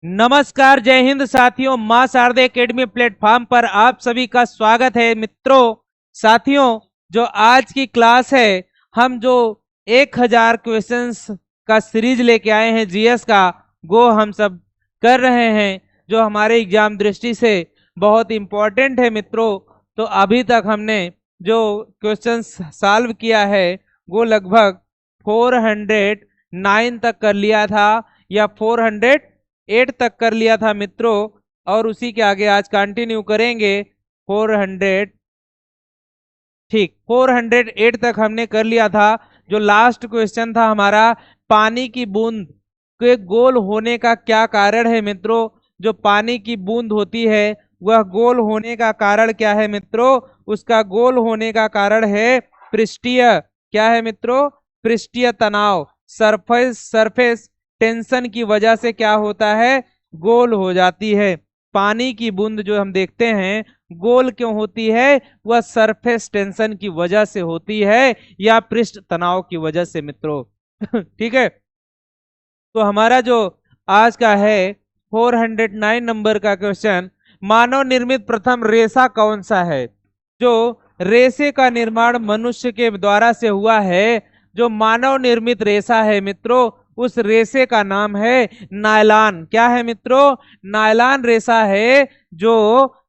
नमस्कार, जय हिंद साथियों। मां शारदे एकेडमी प्लेटफॉर्म पर आप सभी का स्वागत है मित्रों। साथियों, जो आज की क्लास है, हम जो 1000 क्वेश्चंस का सीरीज लेके आए हैं जीएस का, वो हम सब कर रहे हैं, जो हमारे एग्जाम दृष्टि से बहुत इम्पोर्टेंट है मित्रों। तो अभी तक हमने जो क्वेश्चंस सॉल्व किया है वो लगभग 409 तक कर लिया था, या 408 तक कर लिया था मित्रों। और उसी के आगे आज कंटिन्यू करेंगे 400, ठीक 408 तक हमने कर लिया था। जो लास्ट क्वेश्चन था हमारा, पानी की बूंद के गोल होने का क्या कारण है मित्रों। जो पानी की बूंद होती है वह गोल होने का कारण क्या है मित्रों। उसका गोल होने का कारण है पृष्ठीय, क्या है मित्रों, पृष्ठीय तनाव। सरफेस सरफेस टेंशन की वजह से क्या होता है, गोल हो जाती है। पानी की बूंद जो हम देखते हैं गोल क्यों होती है, वह सरफेस टेंशन की वजह से होती है या पृष्ठ तनाव की वजह से मित्रों। ठीक है। तो हमारा जो आज का है 409 नंबर का क्वेश्चन, मानव निर्मित प्रथम रेशा कौन सा है। जो रेशे का निर्माण मनुष्य के द्वारा से हुआ है, जो मानव निर्मित रेशा है मित्रों, उस रेशे का नाम है नायलॉन। क्या है मित्रों, नायलॉन रेशा है जो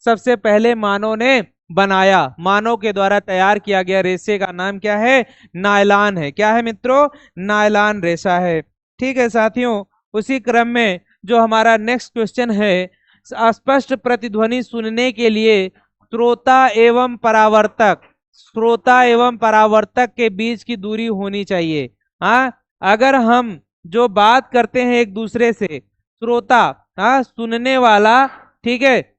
सबसे पहले मानव ने बनाया, मानव के द्वारा तैयार किया गया रेशे का नाम क्या है, नायलॉन है। क्या है मित्रों, नायलॉन रेशा है। ठीक है साथियों, उसी क्रम में जो हमारा नेक्स्ट क्वेश्चन है, अस्पष्ट प्रतिध्वनि सुनने के लिए श्रोता एवं परावर्तक, श्रोता एवं परावर्तक के बीच की दूरी होनी चाहिए। हाँ, अगर हम जो बात करते हैं एक दूसरे से, श्रोता, हाँ सुनने वाला, ठीक है,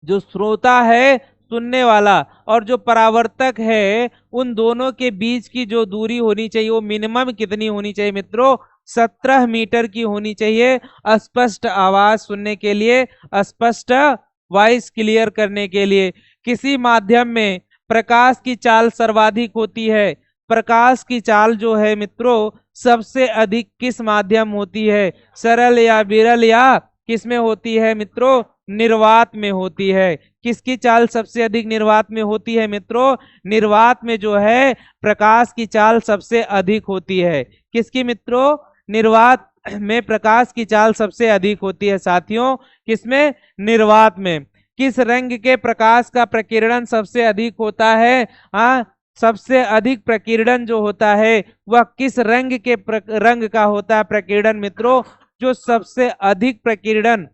जो श्रोता है सुनने वाला, और जो परावर्तक है, उन दोनों के बीच की जो दूरी होनी चाहिए वो मिनिमम कितनी होनी चाहिए मित्रों, 17 मीटर की होनी चाहिए। स्पष्ट आवाज सुनने के लिए, स्पष्ट वॉइस क्लियर करने के लिए। किसी माध्यम में प्रकाश की चाल सर्वाधिक होती है। प्रकाश की चाल जो है मित्रों सबसे अधिक किस माध्यम होती है, सरल या विरल, या किस में होती है मित्रों, निर्वात में होती है। किसकी चाल सबसे अधिक निर्वात में होती है मित्रों, निर्वात में जो है प्रकाश की चाल सबसे अधिक होती है। किसकी मित्रों, निर्वात में प्रकाश की चाल सबसे अधिक होती है साथियों। किसमें, निर्वात में। किस रंग के प्रकाश का प्रकीर्णन सबसे अधिक होता है। हाँ, सबसे अधिक प्रकीर्णन जो होता है वह किस रंग के रंग का होता है प्रकीर्णन मित्रों। जो सबसे अधिक प्रकीर्णन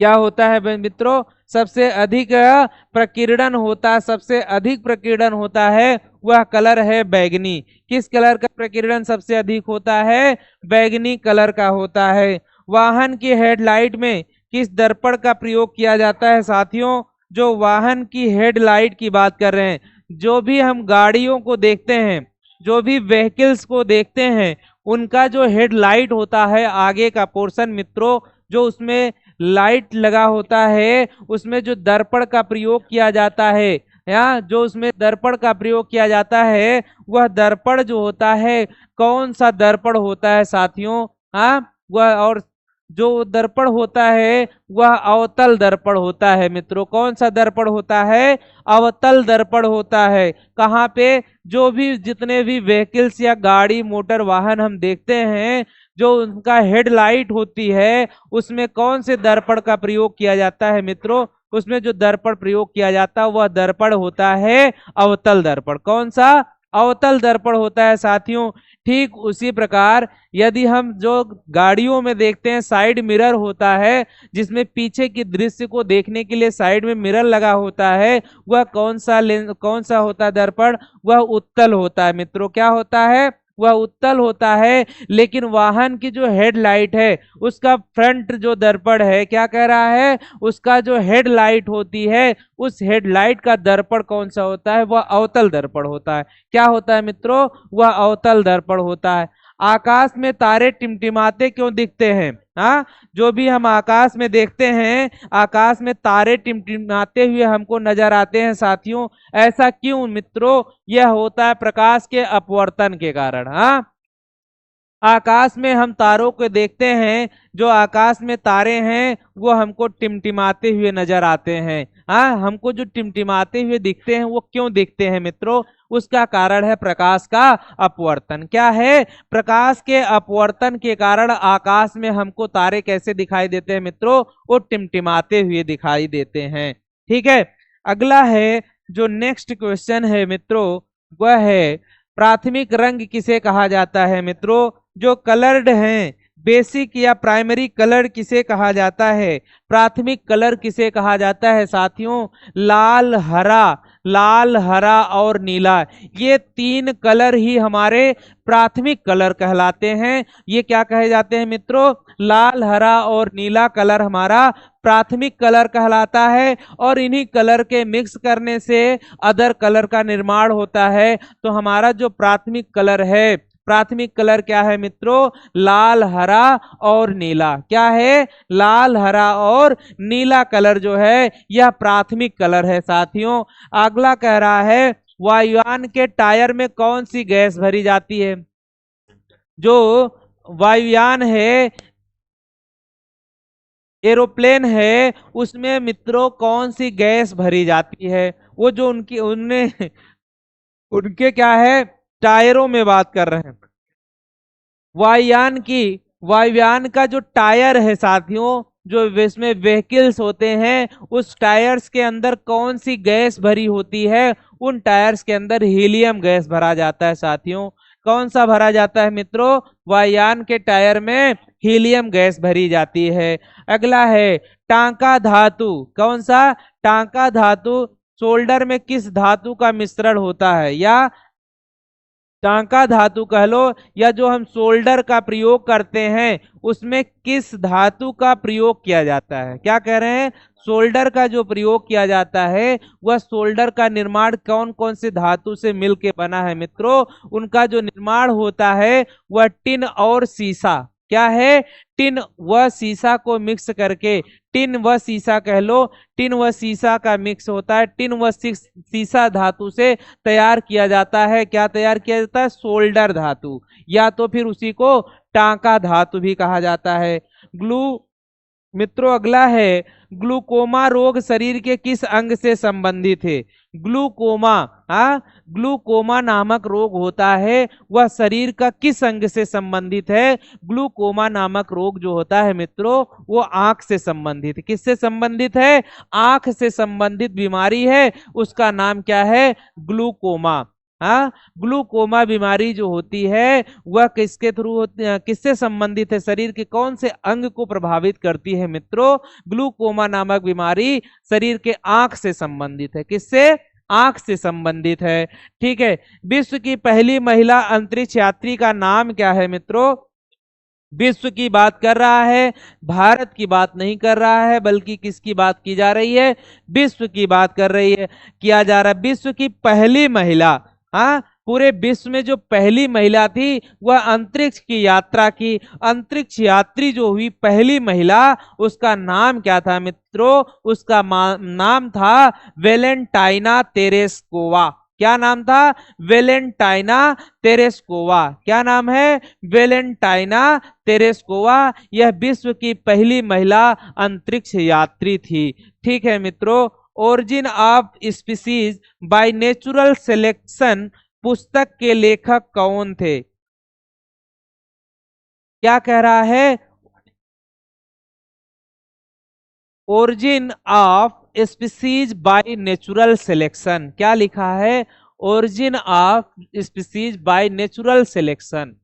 क्या होता है मित्रों, सबसे अधिक प्रकीर्णन होता है, सबसे अधिक प्रकीर्णन होता है वह कलर है बैगनी। किस कलर का प्रकीर्णन सबसे अधिक होता है, बैगनी कलर का होता है। वाहन की हेडलाइट में किस दर्पण का प्रयोग किया जाता है साथियों। जो वाहन की हेडलाइट की बात कर रहे हैं, जो भी हम गाड़ियों को देखते हैं, जो भी व्हीकल्स को देखते हैं, उनका जो हेडलाइट होता है आगे का पोर्शन मित्रों, जो उसमें लाइट लगा होता है, उसमें जो दर्पण का प्रयोग किया जाता है, या जो उसमें दर्पण का प्रयोग किया जाता है, वह दर्पण जो होता है कौन सा दर्पण होता है साथियों। हाँ, वह, और जो दर्पण होता है वह अवतल दर्पण होता है मित्रों। कौन सा दर्पण होता है, अवतल दर्पण होता है। कहाँ पे, जो भी जितने भी व्हीकल्स या गाड़ी मोटर वाहन हम देखते हैं, जो उनका हेडलाइट होती है उसमें कौन से दर्पण का प्रयोग किया जाता है मित्रों, उसमें जो दर्पण प्रयोग किया जाता है वह दर्पण होता है अवतल दर्पण। कौन सा, अवतल दर्पण होता है साथियों। ठीक उसी प्रकार यदि हम जो गाड़ियों में देखते हैं साइड मिरर होता है, जिसमें पीछे की दृश्य को देखने के लिए साइड में मिरर लगा होता है, वह कौन सा लेंस, कौन सा होता है दर्पण, वह उत्तल होता है मित्रों। क्या होता है, वह उत्तल होता है। लेकिन वाहन की जो हेडलाइट है उसका फ्रंट जो दर्पण है, क्या कह रहा है, उसका जो हेडलाइट होती है उस हेडलाइट का दर्पण कौन सा होता है, वह अवतल दर्पण होता है। क्या होता है मित्रों, वह अवतल दर्पण होता है। आकाश में तारे टिमटिमाते क्यों दिखते हैं। हाँ, जो भी हम आकाश में देखते हैं, आकाश में तारे टिमटिमाते हुए हमको नजर आते हैं साथियों। ऐसा क्यों मित्रों, यह होता है प्रकाश के अपवर्तन के कारण। हाँ, आकाश में हम तारों को देखते हैं, जो आकाश में तारे हैं वो हमको टिमटिमाते हुए नजर आते हैं। हाँ, हमको जो टिमटिमाते हुए दिखते हैं वो क्यों दिखते हैं मित्रों? उसका कारण है प्रकाश का अपवर्तन। क्या है? प्रकाश के अपवर्तन के कारण आकाश में हमको तारे कैसे दिखाई देते हैं मित्रों? वो टिमटिमाते हुए दिखाई देते हैं। ठीक है, अगला है जो नेक्स्ट क्वेश्चन है मित्रों, वह है प्राथमिक रंग किसे कहा जाता है मित्रों? जो कलर्ड हैं, बेसिक या प्राइमरी कलर किसे कहा जाता है? प्राथमिक कलर किसे कहा जाता है साथियों? लाल हरा और नीला, ये तीन कलर ही हमारे प्राथमिक कलर कहलाते हैं। ये क्या कहे जाते हैं मित्रों? लाल हरा और नीला कलर हमारा प्राथमिक कलर कहलाता है। और इन्हीं कलर के मिक्स करने से अदर कलर का निर्माण होता है। तो हमारा जो प्राथमिक कलर है, प्राथमिक कलर क्या है मित्रों? लाल हरा और नीला। क्या है? लाल हरा और नीला कलर जो है यह प्राथमिक कलर है साथियों। अगला कह रहा है वायुयान के टायर में कौन सी गैस भरी जाती है? जो वायुयान है, एरोप्लेन है, उसमें मित्रों कौन सी गैस भरी जाती है? वो जो उनकी उनने उनके क्या है, टायरों में बात कर रहे हैं। वायुयान की, वायुयान का जो टायर है साथियों, जो इसमें व्हीकल्स होते हैं, उस टायर्स के अंदर कौन सी गैस भरी होती है? उन टायर्स के अंदर हीलियम गैस भरा जाता है साथियों। कौन सा भरा जाता है मित्रों? वायुयान के टायर में हीलियम गैस भरी जाती है। अगला है टांका धातु। कौन सा? टांका धातु शोल्डर में किस धातु का मिश्रण होता है? या टांका धातु कह लो, या जो हम शोल्डर का प्रयोग करते हैं उसमें किस धातु का प्रयोग किया जाता है? क्या कह रहे हैं? शोल्डर का जो प्रयोग किया जाता है वह शोल्डर का निर्माण कौन कौन से धातु से मिलके बना है मित्रों? उनका जो निर्माण होता है वह टिन और सीसा। क्या है? टिन व सीसा को मिक्स करके, टिन व सीसा कह लो, टिन व सीसा का मिक्स होता है। टिन व सीसा धातु से तैयार किया जाता है। क्या तैयार किया जाता है? शोल्डर धातु, या तो फिर उसी को टांका धातु भी कहा जाता है। ग्लू मित्रों अगला है ग्लूकोमा रोग शरीर के किस अंग से संबंधित है? ग्लूकोमा, हाँ, ग्लूकोमा नामक रोग होता है, वह शरीर का किस अंग से संबंधित है? ग्लूकोमा नामक रोग जो होता है मित्रों वो आंख से संबंधित। किससे संबंधित है? आंख से संबंधित बीमारी है, उसका नाम क्या है? ग्लूकोमा। हाँ, ग्लूकोमा बीमारी जो होती है वह किसके थ्रू होती है, किससे संबंधित है? शरीर के कौन से अंग को प्रभावित करती है मित्रों? ग्लूकोमा नामक बीमारी शरीर के आंख से संबंधित है। किससे? आंख से संबंधित है। ठीक है, विश्व की पहली महिला अंतरिक्ष यात्री का नाम क्या है मित्रों? विश्व की बात कर रहा है, भारत की बात नहीं कर रहा है, बल्कि किसकी बात की जा रही है? विश्व की बात कर रही है, किया जा रहा है। विश्व की पहली महिला, हाँ, पूरे विश्व में जो पहली महिला थी वह अंतरिक्ष की यात्रा की। अंतरिक्ष यात्री जो हुई पहली महिला, उसका नाम क्या था मित्रों? उसका नाम था वेलेंटाइना तेरेस्कोवा। क्या नाम था? Valentina Tereshkova. क्या नाम है? Valentina Tereshkova. यह विश्व की पहली महिला अंतरिक्ष यात्री थी। ठीक है मित्रों, origin of species by natural selection पुस्तक के लेखक कौन थे? क्या कह रहा है? Origin of species by natural selection. क्या लिखा है? Origin of species by natural selection.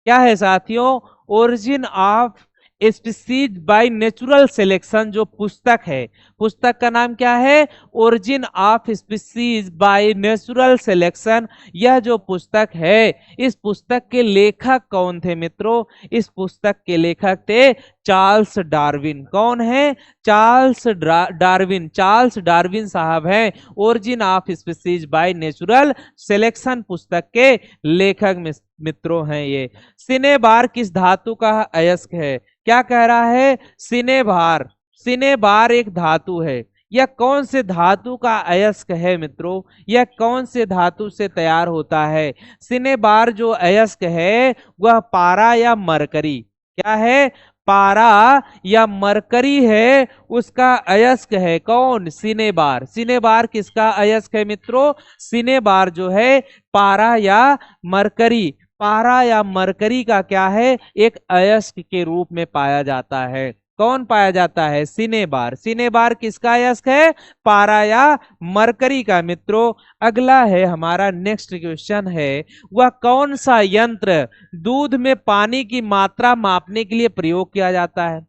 क्या है साथियों? Origin of species by natural selection जो पुस्तक है, पुस्तक का नाम क्या है? Origin of species by natural selection. यह जो पुस्तक है, इस पुस्तक के लेखक कौन थे मित्रों? इस पुस्तक के लेखक थे चार्ल्स डार्विन। कौन है? Charles Darwin. चार्ल्स डार्विन साहब हैं origin of species by natural selection पुस्तक के लेखक मित्रों हैं ये। सिनेबार किस धातु का अयस्क है? क्या कह रहा है? सिनेबार, सिनेबार एक धातु है। यह कौन से धातु का अयस्क है मित्रों? यह कौन से धातु से तैयार होता है? सिनेबार जो अयस्क है वह पारा या मरकरी, क्या है? पारा या मरकरी है, उसका अयस्क है कौन? सिनेबार। सिनेबार किसका अयस्क है मित्रों? सिनेबार जो है पारा या मरकरी, पारा या मरकरी का क्या है? एक अयस्क के रूप में पाया जाता है। कौन पाया जाता है? सिनेबार। सिनेबार किसका अयस्क है? पारा या मरकरी का मित्रों। अगला है हमारा नेक्स्ट क्वेश्चन है, वह कौन सा यंत्र दूध में पानी की मात्रा मापने के लिए प्रयोग किया जाता है?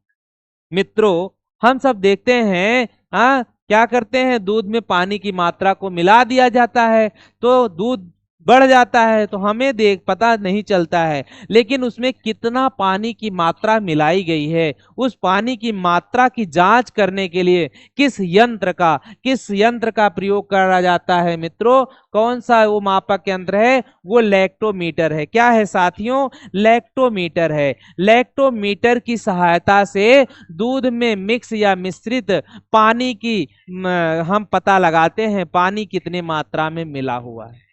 मित्रों हम सब देखते हैं, क्या करते हैं, दूध में पानी की मात्रा को मिला दिया जाता है तो दूध बढ़ जाता है, तो हमें पता नहीं चलता है, लेकिन उसमें कितना पानी की मात्रा मिलाई गई है, उस पानी की मात्रा की जांच करने के लिए किस यंत्र का प्रयोग करा जाता है मित्रों? कौन सा वो मापक यंत्र है? वो लैक्टोमीटर है। क्या है साथियों? लैक्टोमीटर है। लैक्टोमीटर की सहायता से दूध में मिक्स या मिश्रित पानी की हम पता लगाते हैं, पानी कितनी मात्रा में मिला हुआ है।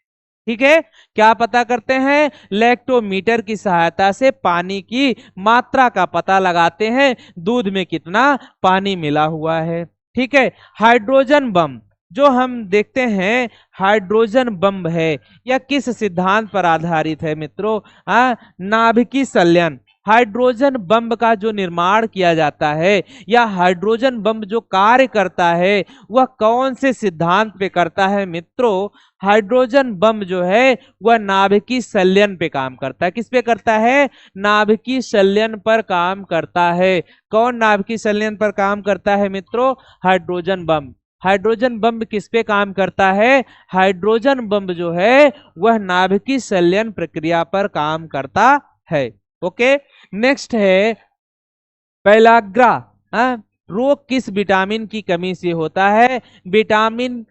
ठीक है, क्या पता करते हैं? लैक्टोमीटर की सहायता से पानी की मात्रा का पता लगाते हैं, दूध में कितना पानी मिला हुआ है। ठीक है, हाइड्रोजन बम जो हम देखते हैं, हाइड्रोजन बम है, यह किस सिद्धांत पर आधारित है मित्रों? नाभिकीय संलयन। हाइड्रोजन बम का जो निर्माण किया जाता है या हाइड्रोजन बम जो कार्य करता है वह कौन से सिद्धांत पे करता है मित्रों? हाइड्रोजन बम जो है वह नाभिकीय संलयन पे काम करता है। किस पे करता है? नाभिकीय संलयन पर काम करता है। कौन नाभिकीय संलयन पर काम करता है मित्रों? Hydrogen bomb. हाइड्रोजन बम किस पे काम करता है? हाइड्रोजन बम जो है वह नाभिकीय संलयन प्रक्रिया पर काम करता है। ओके, नेक्स्ट है पेलाग्रा। रोग किस विटामिन की कमी से होता है? विटामिन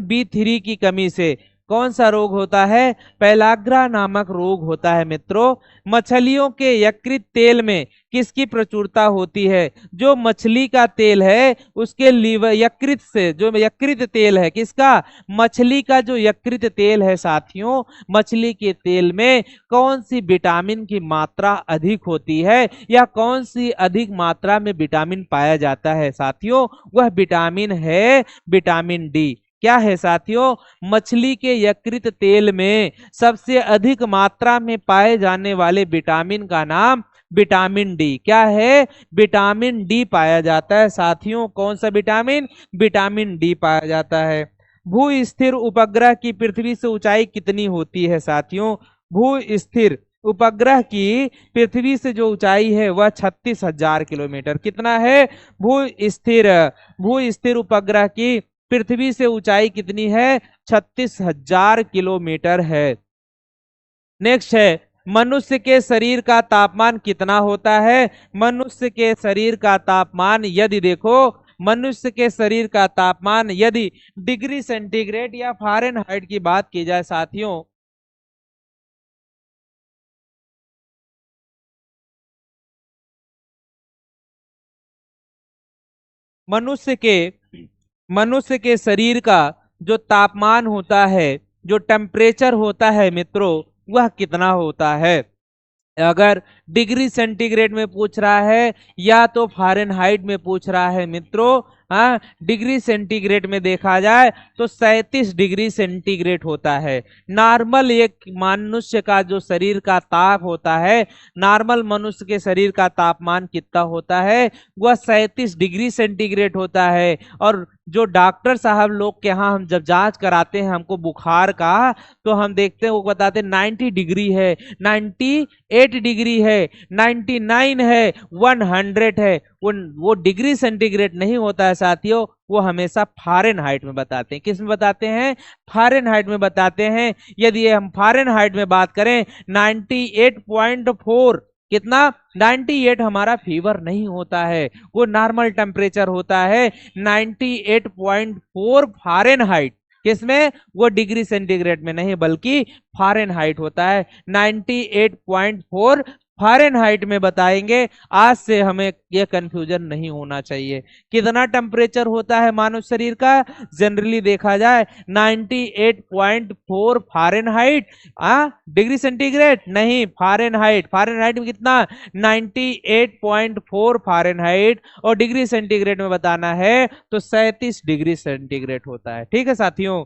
बी3 की कमी से कौन सा रोग होता है? पेलाग्रा नामक रोग होता है मित्रों। मछलियों के यकृत तेल में किसकी प्रचुरता होती है? जो मछली का तेल है उसके लीवर यकृत से, जो यकृत तेल है किसका? मछली का जो यकृत तेल है साथियों, मछली के तेल में कौन सी विटामिन की मात्रा अधिक होती है या कौन सी अधिक मात्रा में विटामिन पाया जाता है साथियों? वह विटामिन है विटामिन डी। क्या है साथियों? मछली के यकृत तेल में सबसे अधिक मात्रा में पाए जाने वाले विटामिन का नाम विटामिन डी। क्या है? विटामिन डी पाया जाता है साथियों। कौन सा विटामिन? विटामिन डी पाया जाता है। भू स्थिर उपग्रह की पृथ्वी से ऊंचाई कितनी होती है साथियों? भू स्थिर उपग्रह की पृथ्वी से जो ऊंचाई है वह 36,000 किलोमीटर। कितना है? भू स्थिर उपग्रह की पृथ्वी से ऊंचाई कितनी है? 36,000 किलोमीटर है। नेक्स्ट है, मनुष्य के शरीर का तापमान कितना होता है? मनुष्य के शरीर का तापमान यदि देखो, मनुष्य के शरीर का तापमान यदि डिग्री सेंटीग्रेड या फ़ारेनहाइट की बात की जाए साथियों, मनुष्य के शरीर का जो तापमान होता है, जो टेम्परेचर होता है मित्रों, वह कितना होता है? अगर डिग्री सेंटीग्रेड में पूछ रहा है या तो फ़ारेनहाइट में पूछ रहा है मित्रों, डिग्री सेंटीग्रेड में देखा जाए तो 37 डिग्री सेंटीग्रेड होता है। नॉर्मल एक मनुष्य का जो शरीर का ताप होता है, नॉर्मल मनुष्य के शरीर का तापमान कितना होता है? वह 37 डिग्री सेंटीग्रेड होता है। और जो डॉक्टर साहब लोग के यहाँ हम जब जांच कराते हैं हमको बुखार का, तो हम देखते हैं वो बताते हैं 90 डिग्री है, 98 डिग्री है, 99 है, 100 है। वो डिग्री सेंटीग्रेड नहीं होता है साथियों, वो हमेशा फ़ारेनहाइट में बताते हैं। किस में बताते हैं? फ़ारेनहाइट में बताते हैं। यदि हम फ़ारेनहाइट में बात करें 98.4, कितना? 98 हमारा फीवर नहीं होता है, वो नॉर्मल टेम्परेचर होता है 98.4 फ़ारेनहाइट। किसमें? वो डिग्री सेंटीग्रेड में नहीं बल्कि फ़ारेनहाइट होता है। 98.4 फ़ारेनहाइट में बताएंगे। आज से हमें यह कंफ्यूजन नहीं होना चाहिए। कितना टेम्परेचर होता है मानव शरीर का? जनरली देखा जाए 98.4 फ़ारेनहाइट। डिग्री सेंटीग्रेड नहीं, फ़ारेनहाइट। फ़ारेनहाइट में कितना? 98.4 फ़ारेनहाइट। और डिग्री सेंटीग्रेड में बताना है तो 37 डिग्री सेंटीग्रेड होता है। ठीक है साथियों।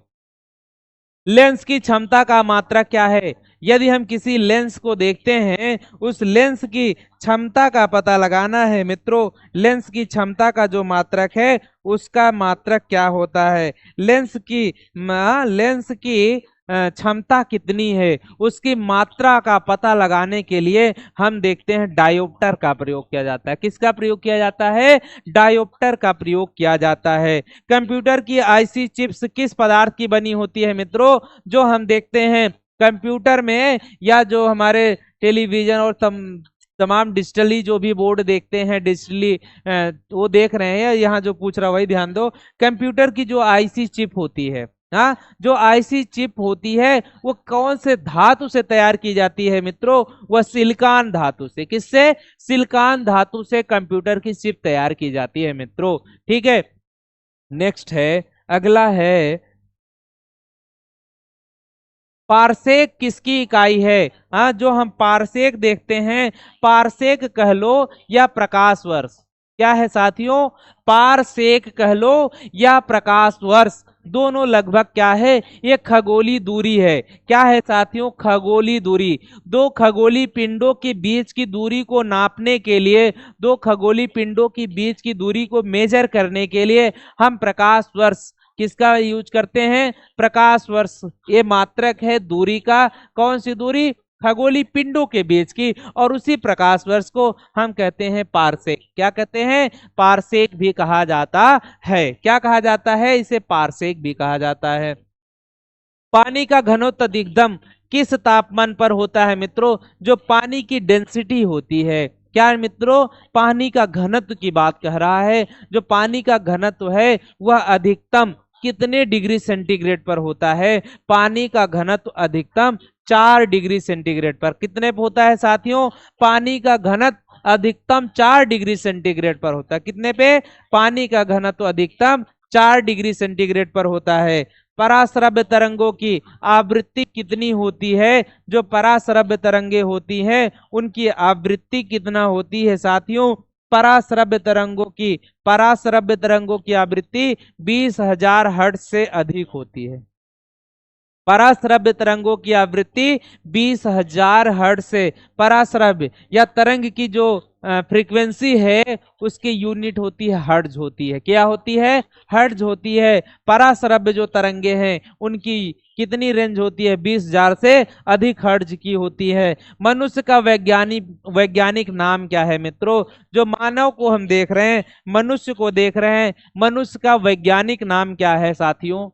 लेंस की क्षमता का मात्रक क्या है? यदि हम किसी लेंस को देखते हैं, उस लेंस की क्षमता का पता लगाना है मित्रों। लेंस की क्षमता का जो मात्रक है उसका मात्रक क्या होता है? लेंस की क्षमता कितनी है, उसकी मात्रा का पता लगाने के लिए हम देखते हैं डायोप्टर का प्रयोग किया जाता है। किसका प्रयोग किया जाता है? डायोप्टर का प्रयोग किया जाता है। कंप्यूटर की आईसी चिप्स किस पदार्थ की बनी होती है मित्रों? जो हम देखते हैं कंप्यूटर में, या जो हमारे टेलीविजन और तमाम डिजिटली जो भी बोर्ड देखते हैं, डिजिटली वो देख रहे हैं, यहाँ जो पूछ रहा वही ध्यान दो। कंप्यूटर की जो आईसी चिप होती है, हाँ, जो आईसी चिप होती है वो कौन से धातु से तैयार की जाती है मित्रों? वह सिलिकॉन धातु से। किससे? सिलिकॉन धातु से कंप्यूटर की चिप तैयार की जाती है मित्रों। ठीक है। नेक्स्ट है, अगला है, पारसेक किसकी इकाई है? हाँ, जो हम पारसेक देखते हैं, पारसेक कह लो या प्रकाश वर्ष। क्या है साथियों? पारसेक कह लो या प्रकाश वर्ष, दोनों लगभग क्या है? ये खगोलीय दूरी है। क्या है साथियों? खगोलीय दूरी। दो खगोलीय पिंडों के बीच की दूरी को नापने के लिए, दो खगोलीय पिंडों की बीच की दूरी को मेजर करने के लिए हम प्रकाश वर्ष किसका यूज करते हैं? प्रकाश वर्ष। ये मात्रक है दूरी का। कौन सी दूरी? खगोलीय पिंडों के बीच की। और उसी प्रकाश वर्ष को हम कहते हैं पारसेक। क्या कहते हैं? पारसेक भी कहा जाता है। क्या कहा जाता है? इसे पारसेक भी कहा जाता है। पानी का घनत्व अधिकतम किस तापमान पर होता है मित्रों? जो पानी की डेंसिटी होती है। क्या है मित्रों? पानी का घनत्व की बात कह रहा है। जो पानी का घनत्व है वह अधिकतम कितने डिग्री सेंटीग्रेड पर होता है? पानी का घनत्व अधिकतम 4 डिग्री सेंटीग्रेड पर। कितने पे होता है साथियों? पानी का घनत्व अधिकतम 4 डिग्री सेंटीग्रेड पर होता है। कितने पे? पानी का घनत्व अधिकतम 4 डिग्री सेंटीग्रेड पर होता है। पराश्रव्य तरंगों की आवृत्ति कितनी होती है? जो पराश्रव्य तरंगे होती हैं उनकी आवृत्ति कितना होती है साथियों? पराश्रव्य तरंगों की आवृत्ति 20,000 हर्ट्ज से अधिक होती है। पराश्रव्य तरंगों की आवृत्ति 20,000 हर्ट्ज से। पराश्रव्य या तरंग की जो फ्रीक्वेंसी है उसकी यूनिट होती है हर्ट्ज होती है। क्या होती है? हर्ट्ज होती है। पराश्रव्य जो तरंगे हैं उनकी कितनी रेंज होती है? 20,000 से अधिक हर्ट्ज की होती है। मनुष्य का वैज्ञानिक नाम क्या है मित्रों? जो मानव को हम देख रहे हैं, मनुष्य को देख रहे हैं, मनुष्य का वैज्ञानिक नाम क्या है साथियों?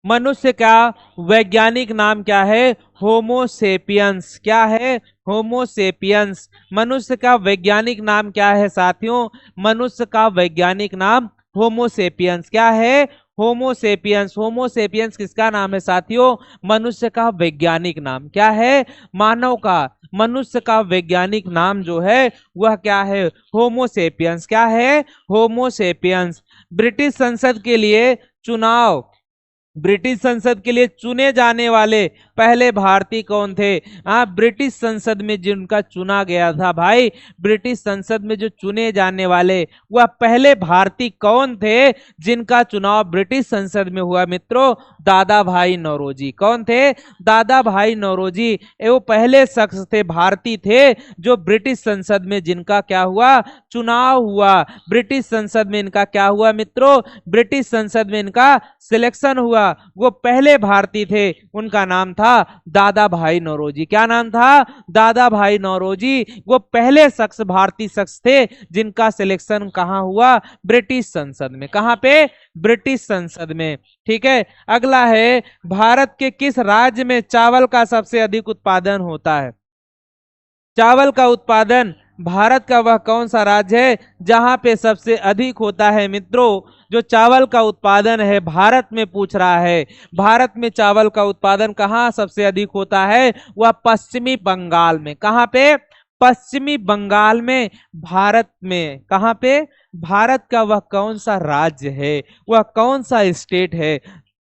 मनुष्य का वैज्ञानिक नाम क्या है? होमोसेपियंस। क्या है? होमोसेपियंस। मनुष्य का वैज्ञानिक नाम क्या है साथियों? मनुष्य का वैज्ञानिक नाम होमोसेपियंस। क्या है? होमोसेपियंस। होमोसेपियंस किसका नाम है साथियों? मनुष्य का वैज्ञानिक नाम। क्या है? मानव का, मनुष्य का वैज्ञानिक नाम जो है वह क्या है? होमोसेपियंस। क्या है? होमोसेपियंस। ब्रिटिश संसद के लिए चुनाव, ब्रिटिश संसद के लिए चुने जाने वाले पहले भारतीय कौन थे? हाँ, ब्रिटिश संसद में जिनका चुना गया था भाई, ब्रिटिश संसद में जो चुने जाने वाले वह पहले भारतीय कौन थे जिनका चुनाव ब्रिटिश संसद में हुआ मित्रों? दादा भाई नौरोजी। कौन थे? दादा भाई नौरोजी। वो पहले शख्स थे, भारतीय थे, जो ब्रिटिश संसद में जिनका क्या हुआ? चुनाव हुआ। ब्रिटिश संसद में इनका क्या हुआ मित्रों? ब्रिटिश संसद में इनका सिलेक्शन हुआ। वो पहले भारतीय थे, उनका नाम था दादा भाई नौरोजी। क्या नाम था? दादा भाई नौरोजी। वो पहले शख्स, भारतीय शख्स थे जिनका सिलेक्शन कहां हुआ? ब्रिटिश संसद में। कहां पे? ब्रिटिश संसद में। ठीक है। अगला है, भारत के किस राज्य में चावल का सबसे अधिक उत्पादन होता है? चावल का उत्पादन भारत का वह कौन सा राज्य है जहां पे सबसे अधिक होता है मित्रों जो चावल का उत्पादन है भारत में पूछ रहा है। भारत में चावल का उत्पादन कहाँ सबसे अधिक होता है? वह पश्चिमी बंगाल में। कहाँ पे? पश्चिमी बंगाल में। भारत में कहाँ पे? भारत का वह कौन सा राज्य है, वह कौन सा स्टेट है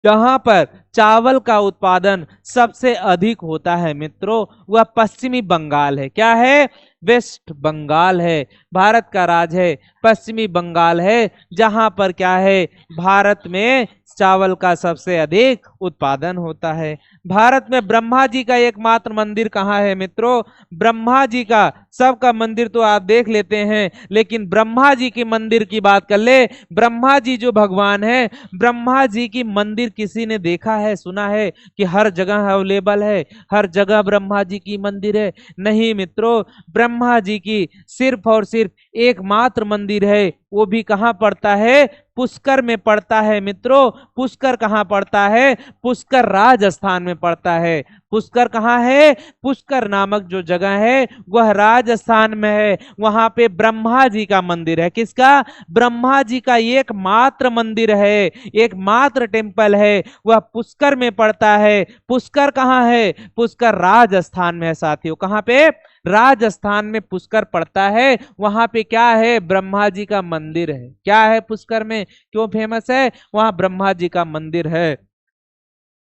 जहां पर चावल का उत्पादन सबसे अधिक होता है मित्रों? वह पश्चिमी बंगाल है। क्या है? वेस्ट बंगाल है। भारत का राज्य है पश्चिमी बंगाल है, जहां पर क्या है? भारत में चावल का सबसे अधिक उत्पादन होता है। भारत में ब्रह्मा जी का एकमात्र मंदिर कहाँ है मित्रों? ब्रह्मा जी का, सबका मंदिर तो आप देख लेते हैं, लेकिन ब्रह्मा जी के मंदिर की बात कर ले। ब्रह्मा जी जो भगवान है, ब्रह्मा जी की मंदिर किसी ने देखा है, सुना है कि हर जगह अवेलेबल है, हर जगह ब्रह्मा जी की मंदिर है? नहीं मित्रों, ब्रह्मा जी की सिर्फ और सिर्फ एकमात्र मंदिर है, वो भी कहाँ पड़ता है? पुष्कर में पड़ता है मित्रों। पुष्कर कहाँ पड़ता है? पुष्कर राजस्थान में पड़ता है। पुष्कर कहाँ है? पुष्कर नामक जो जगह है वह राजस्थान में है। वहां पे ब्रह्मा जी का मंदिर है। किसका? ब्रह्मा जी का एकमात्र मंदिर है, एकमात्र टेम्पल है, वह पुष्कर में पड़ता है। पुष्कर कहाँ है? पुष्कर राजस्थान में है साथियों। कहाँ पे? राजस्थान में पुष्कर पड़ता है। वहां पे क्या है? ब्रह्मा जी का मंदिर है। क्या है पुष्कर में? क्यों फेमस है? वहां ब्रह्मा जी का मंदिर है।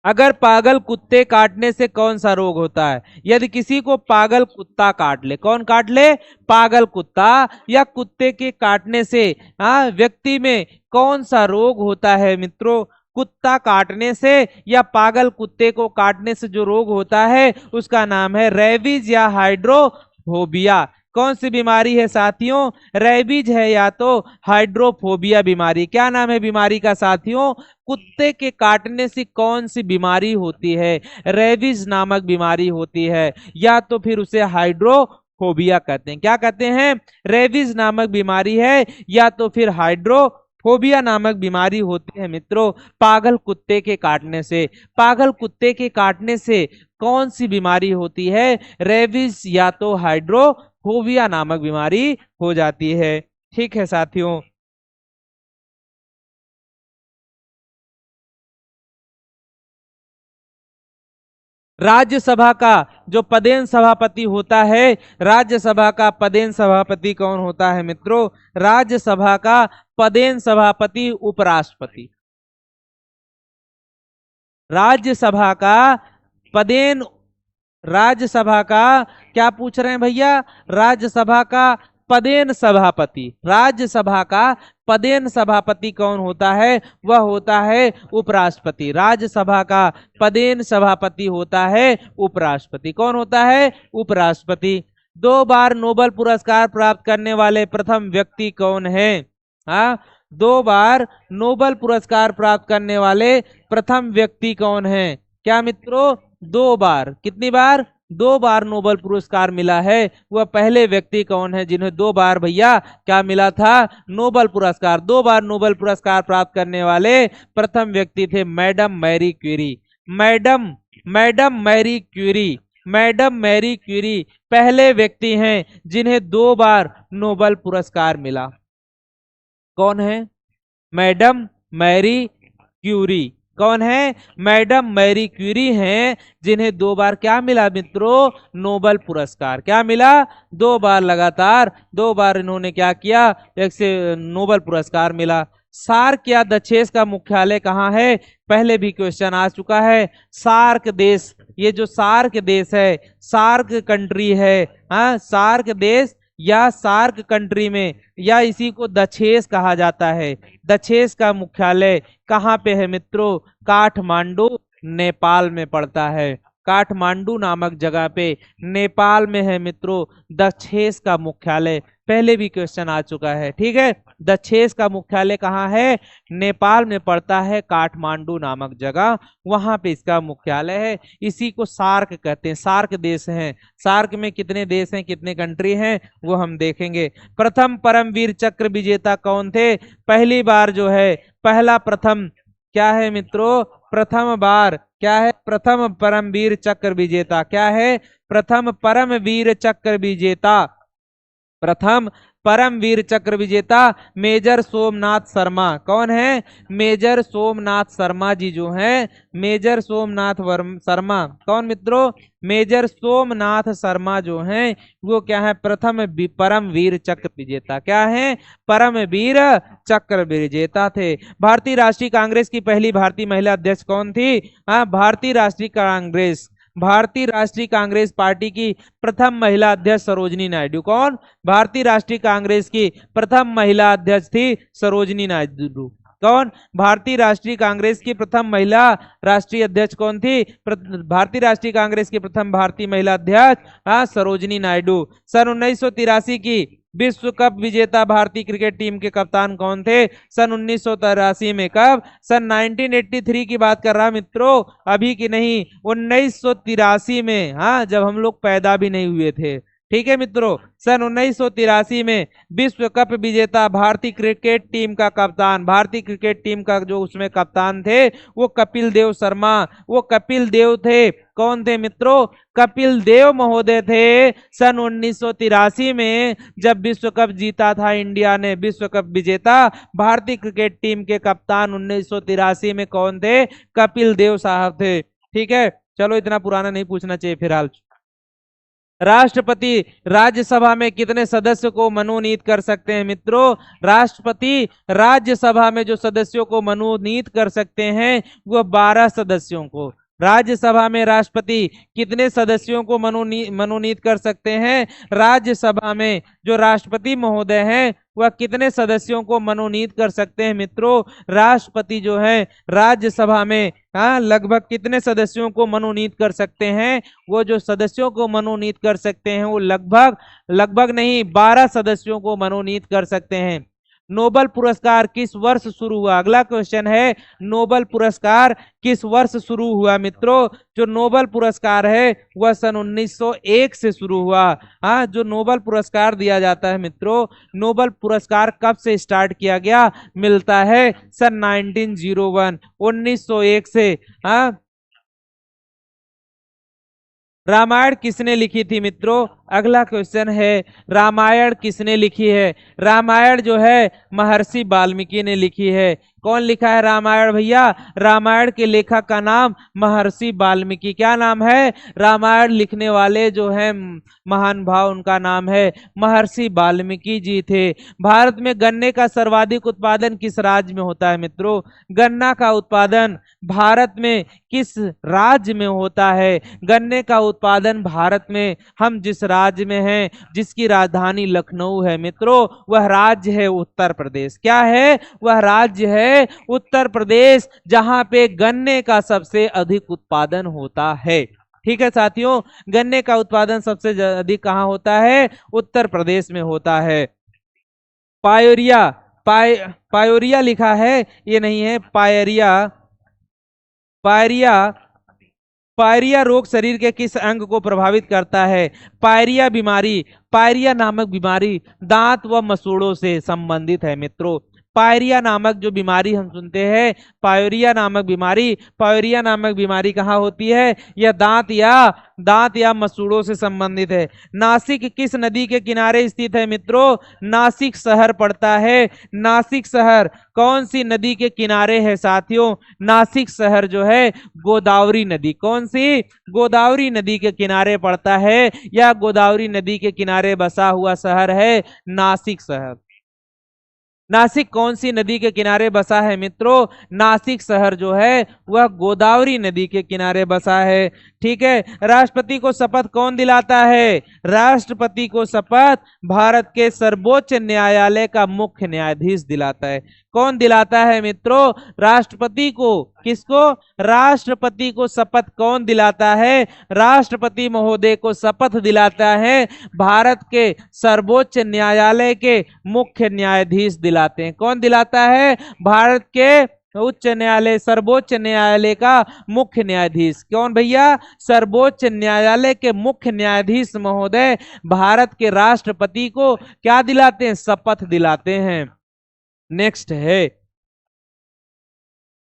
अगर पागल कुत्ते काटने से कौन सा रोग होता है? यदि किसी को पागल कुत्ता काट ले, कौन काट ले? पागल कुत्ता या कुत्ते के काटने से व्यक्ति में कौन सा रोग होता है मित्रों? कुत्ता काटने से या पागल कुत्ते को काटने से जो रोग होता है उसका नाम है रेबीज या हाइड्रोफोबिया। कौन सी बीमारी है साथियों? रेबीज है या तो हाइड्रोफोबिया बीमारी। क्या नाम है बीमारी का साथियों? कुत्ते के काटने से कौन सी बीमारी होती है? रेबीज नामक बीमारी होती है, या तो फिर उसे हाइड्रोफोबिया कहते हैं। क्या कहते हैं? रेबीज नामक बीमारी है, या तो फिर हाइड्रोफोबिया नामक बीमारी होती है मित्रों, पागल कुत्ते के काटने से। पागल कुत्ते के काटने से कौन सी बीमारी होती है? रेबीज या तो हाइड्रोफोबिया नामक बीमारी हो जाती है। ठीक है साथियों। राज्यसभा का जो पदेन सभापति होता है, राज्यसभा का पदेन सभापति कौन होता है मित्रों? राज्यसभा का पदेन सभापति उपराष्ट्रपति। राज्यसभा का पदेन, राज्यसभा का क्या पूछ रहे हैं भैया? राज्यसभा का पदेन सभापति। राज्यसभा का पदेन सभापति कौन होता है? वह होता है उपराष्ट्रपति। राज्यसभा का पदेन सभापति होता है उपराष्ट्रपति। कौन होता है? उपराष्ट्रपति। 2 बार नोबेल पुरस्कार प्राप्त करने वाले प्रथम व्यक्ति कौन है? हाँ, 2 बार नोबेल पुरस्कार प्राप्त करने वाले प्रथम व्यक्ति कौन है? क्या मित्रों? 2 बार। कितनी बार? 2 बार नोबेल पुरस्कार मिला है। वह पहले व्यक्ति कौन है जिन्हें 2 बार भैया क्या मिला था? नोबेल पुरस्कार। 2 बार नोबेल पुरस्कार प्राप्त करने वाले प्रथम व्यक्ति थे madam Marie Curie. Madam madam Marie Curie, madam Marie Curie पहले व्यक्ति हैं जिन्हें 2 बार नोबेल पुरस्कार मिला। कौन है? Madam Marie Curie. कौन है? मैडम मैरी क्यूरी हैं जिन्हें 2 बार क्या मिला मित्रों? नोबेल पुरस्कार। क्या मिला? 2 बार लगातार 2 बार इन्होंने क्या किया? एक से नोबेल पुरस्कार मिला। सार्क या दक्षेस का मुख्यालय कहाँ है? पहले भी क्वेश्चन आ चुका है। सार्क देश, ये जो सार्क देश है, सार्क कंट्री है, हाँ, सार्क देश या सार्क कंट्री में, या इसी को दक्षेस कहा जाता है। दक्षेस का मुख्यालय कहाँ पे है मित्रों? काठमांडू, नेपाल में पड़ता है। काठमांडू नामक जगह पे नेपाल में है मित्रों दक्षेस का मुख्यालय। पहले भी क्वेश्चन आ चुका है। ठीक है, दक्षेस का मुख्यालय कहाँ है? नेपाल में पड़ता है, काठमांडू नामक जगह, वहां पे इसका मुख्यालय है। इसी को सार्क कहते हैं। सार्क देश हैं। सार्क में कितने देश हैं, कितने कंट्री हैं, वो हम देखेंगे। प्रथम परमवीर चक्र विजेता कौन थे? पहली बार जो है, पहला प्रथम क्या है मित्रों? प्रथम बार क्या है? प्रथम परमवीर चक्र विजेता। क्या है? प्रथम परमवीर चक्र विजेता प्रथम परमवीर चक्र विजेता मेजर सोमनाथ शर्मा। कौन है? मेजर सोमनाथ शर्मा जी जो हैं, मेजर सोमनाथ शर्मा। कौन मित्रों? मेजर सोमनाथ शर्मा जो हैं वो क्या है? प्रथम परमवीर चक्र विजेता। क्या है? परमवीर चक्र विजेता थे। भारतीय राष्ट्रीय कांग्रेस की पहली भारतीय महिला अध्यक्ष कौन थी? हाँ, भारतीय राष्ट्रीय कांग्रेस पार्टी की प्रथम महिला अध्यक्ष सरोजनी नायडू। कौन? भारतीय राष्ट्रीय कांग्रेस की प्रथम महिला अध्यक्ष थी सरोजनी नायडू। कौन? भारतीय राष्ट्रीय कांग्रेस की प्रथम महिला राष्ट्रीय अध्यक्ष कौन थी? भारतीय राष्ट्रीय कांग्रेस की प्रथम भारतीय महिला अध्यक्ष सरोजनी नायडू। सन 1983 की विश्व कप विजेता भारतीय क्रिकेट टीम के कप्तान कौन थे? सन 1983 में। कब? सन 1983 की बात कर रहा मित्रों, अभी की नहीं, 1983 में। हाँ, जब हम लोग पैदा भी नहीं हुए थे। ठीक है मित्रों, सन 1983 में विश्व कप विजेता भारतीय क्रिकेट टीम का कप्तान, भारतीय क्रिकेट टीम का जो उसमें कप्तान थे वो कपिल देव शर्मा, वो कपिल देव थे। कौन थे मित्रों? कपिल देव महोदय थे। सन 1983 में जब विश्व कप जीता था इंडिया ने, विश्व कप विजेता भारतीय क्रिकेट टीम के कप्तान 1983 में कौन थे? कपिल देव साहब थे। ठीक है, चलो इतना पुराना नहीं पूछना चाहिए फिलहाल। राष्ट्रपति राज्यसभा में कितने सदस्य को मनोनीत कर सकते हैं मित्रों? राष्ट्रपति राज्यसभा में जो सदस्यों को मनोनीत कर सकते हैं वो 12 सदस्यों को। राज्यसभा में राष्ट्रपति कितने सदस्यों को मनोनीत कर सकते हैं? राज्यसभा में जो राष्ट्रपति महोदय हैं वह कितने सदस्यों को मनोनीत कर सकते हैं मित्रों? राष्ट्रपति जो है राज्यसभा में लगभग कितने सदस्यों को मनोनीत कर सकते हैं? वो जो सदस्यों को मनोनीत कर सकते हैं वो लगभग नहीं, 12 सदस्यों को मनोनीत कर सकते हैं। नोबेल पुरस्कार किस वर्ष शुरू हुआ? अगला क्वेश्चन है, नोबेल पुरस्कार किस वर्ष शुरू हुआ मित्रों? जो नोबेल पुरस्कार है वह सन 1901 से शुरू हुआ। हाँ, जो नोबेल पुरस्कार दिया जाता है मित्रों, नोबेल पुरस्कार कब से स्टार्ट किया गया? मिलता है सन 1901, 1901 से। हाँ, रामायण किसने लिखी थी मित्रों? अगला क्वेश्चन है, रामायण किसने लिखी है? रामायण जो है महर्षि वाल्मीकि ने लिखी है। कौन लिखा है रामायण भैया? रामायण के लेखक का नाम महर्षि वाल्मीकि। क्या नाम है? रामायण लिखने वाले जो है महान भाव, उनका नाम है महर्षि वाल्मीकि जी थे। भारत में गन्ने का सर्वाधिक उत्पादन किस राज्य में होता है मित्रों? गन्ना का उत्पादन भारत में किस राज्य में होता है? गन्ने का उत्पादन भारत में हम जिस राज्य में हैं, जिसकी राजधानी लखनऊ है मित्रों, वह राज्य है उत्तर प्रदेश। क्या है? वह राज्य है उत्तर प्रदेश, जहां पे गन्ने का सबसे अधिक उत्पादन होता है। ठीक है साथियों, गन्ने का उत्पादन सबसे अधिक कहां होता है? उत्तर प्रदेश में होता है। पायोरिया, पायोरिया लिखा है, ये नहीं है पायरिया। पायरिया, पायरिया रोग शरीर के किस अंग को प्रभावित करता है? पायरिया बीमारी, पायरिया नामक बीमारी दांत व मसूड़ों से संबंधित है मित्रों। पायरिया नामक जो बीमारी हम सुनते हैं, पायरिया नामक बीमारी कहाँ होती है? यह दांत या मसूड़ों से संबंधित है। नासिक किस नदी के किनारे स्थित है मित्रों? नासिक शहर पड़ता है। नासिक शहर कौन सी नदी के किनारे है साथियों? नासिक शहर जो है गोदावरी नदी, कौन सी? गोदावरी नदी के किनारे पड़ता है, या गोदावरी नदी के किनारे बसा हुआ शहर है नासिक शहर। नासिक कौन सी नदी के किनारे बसा है मित्रों? नासिक शहर जो है वह गोदावरी नदी के किनारे बसा है। ठीक है, राष्ट्रपति को शपथ कौन दिलाता है? राष्ट्रपति को शपथ भारत के सर्वोच्च न्यायालय का मुख्य न्यायाधीश दिलाता है। कौन दिलाता है मित्रों? राष्ट्रपति को। किसको? राष्ट्रपति को शपथ कौन दिलाता है? राष्ट्रपति महोदय को शपथ दिलाता है भारत के सर्वोच्च न्यायालय के मुख्य न्यायाधीश दिलाते हैं। कौन दिलाता है? भारत के उच्च न्यायालय, सर्वोच्च न्यायालय का मुख्य न्यायाधीश। कौन भैया? सर्वोच्च न्यायालय के मुख्य न्यायाधीश महोदय भारत के राष्ट्रपति को क्या दिलाते हैं? शपथ दिलाते हैं। नेक्स्ट है,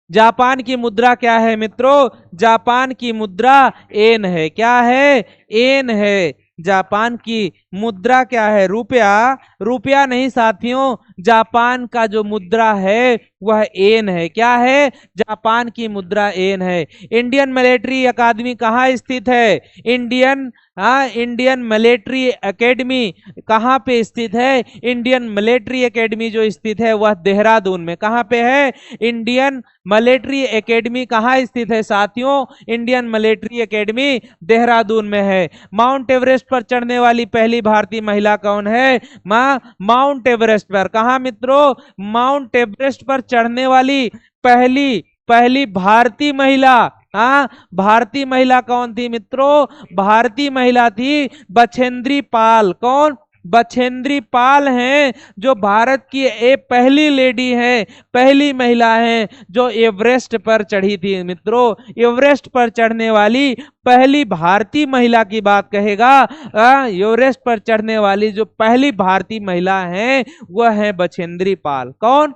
जापान की मुद्रा क्या है मित्रों? जापान की मुद्रा येन है। क्या है? येन है। जापान की मुद्रा क्या है? रुपया। रुपया नहीं साथियों, जापान का जो मुद्रा है वह एन है। क्या है? जापान की मुद्रा एन है। इंडियन मिलिट्री अकादमी कहाँ स्थित है? इंडियन मिलिट्री एकेडमी कहाँ पे स्थित है? इंडियन मिलिट्री एकेडमी जो स्थित है वह देहरादून में। कहाँ पे है? इंडियन मिलिट्री एकेडमी कहाँ स्थित है साथियों? इंडियन मिलिट्री एकेडमी देहरादून में है। माउंट एवरेस्ट पर चढ़ने वाली पहली भारतीय महिला कौन है? माउंट एवरेस्ट पर। कहाँ मित्रों? माउंट एवरेस्ट पर चढ़ने वाली पहली पहली भारतीय महिला। भारतीय महिला कौन थी मित्रों? भारतीय महिला थी बछेंद्री पाल। कौन? बछेंद्री पाल हैं, जो भारत की एक पहली लेडी हैं, पहली महिला हैं जो एवरेस्ट पर चढ़ी थी मित्रों। एवरेस्ट पर चढ़ने वाली पहली भारतीय महिला की बात कहेगा। एवरेस्ट पर चढ़ने वाली जो पहली भारतीय महिला हैं वह है बछेंद्री पाल। कौन?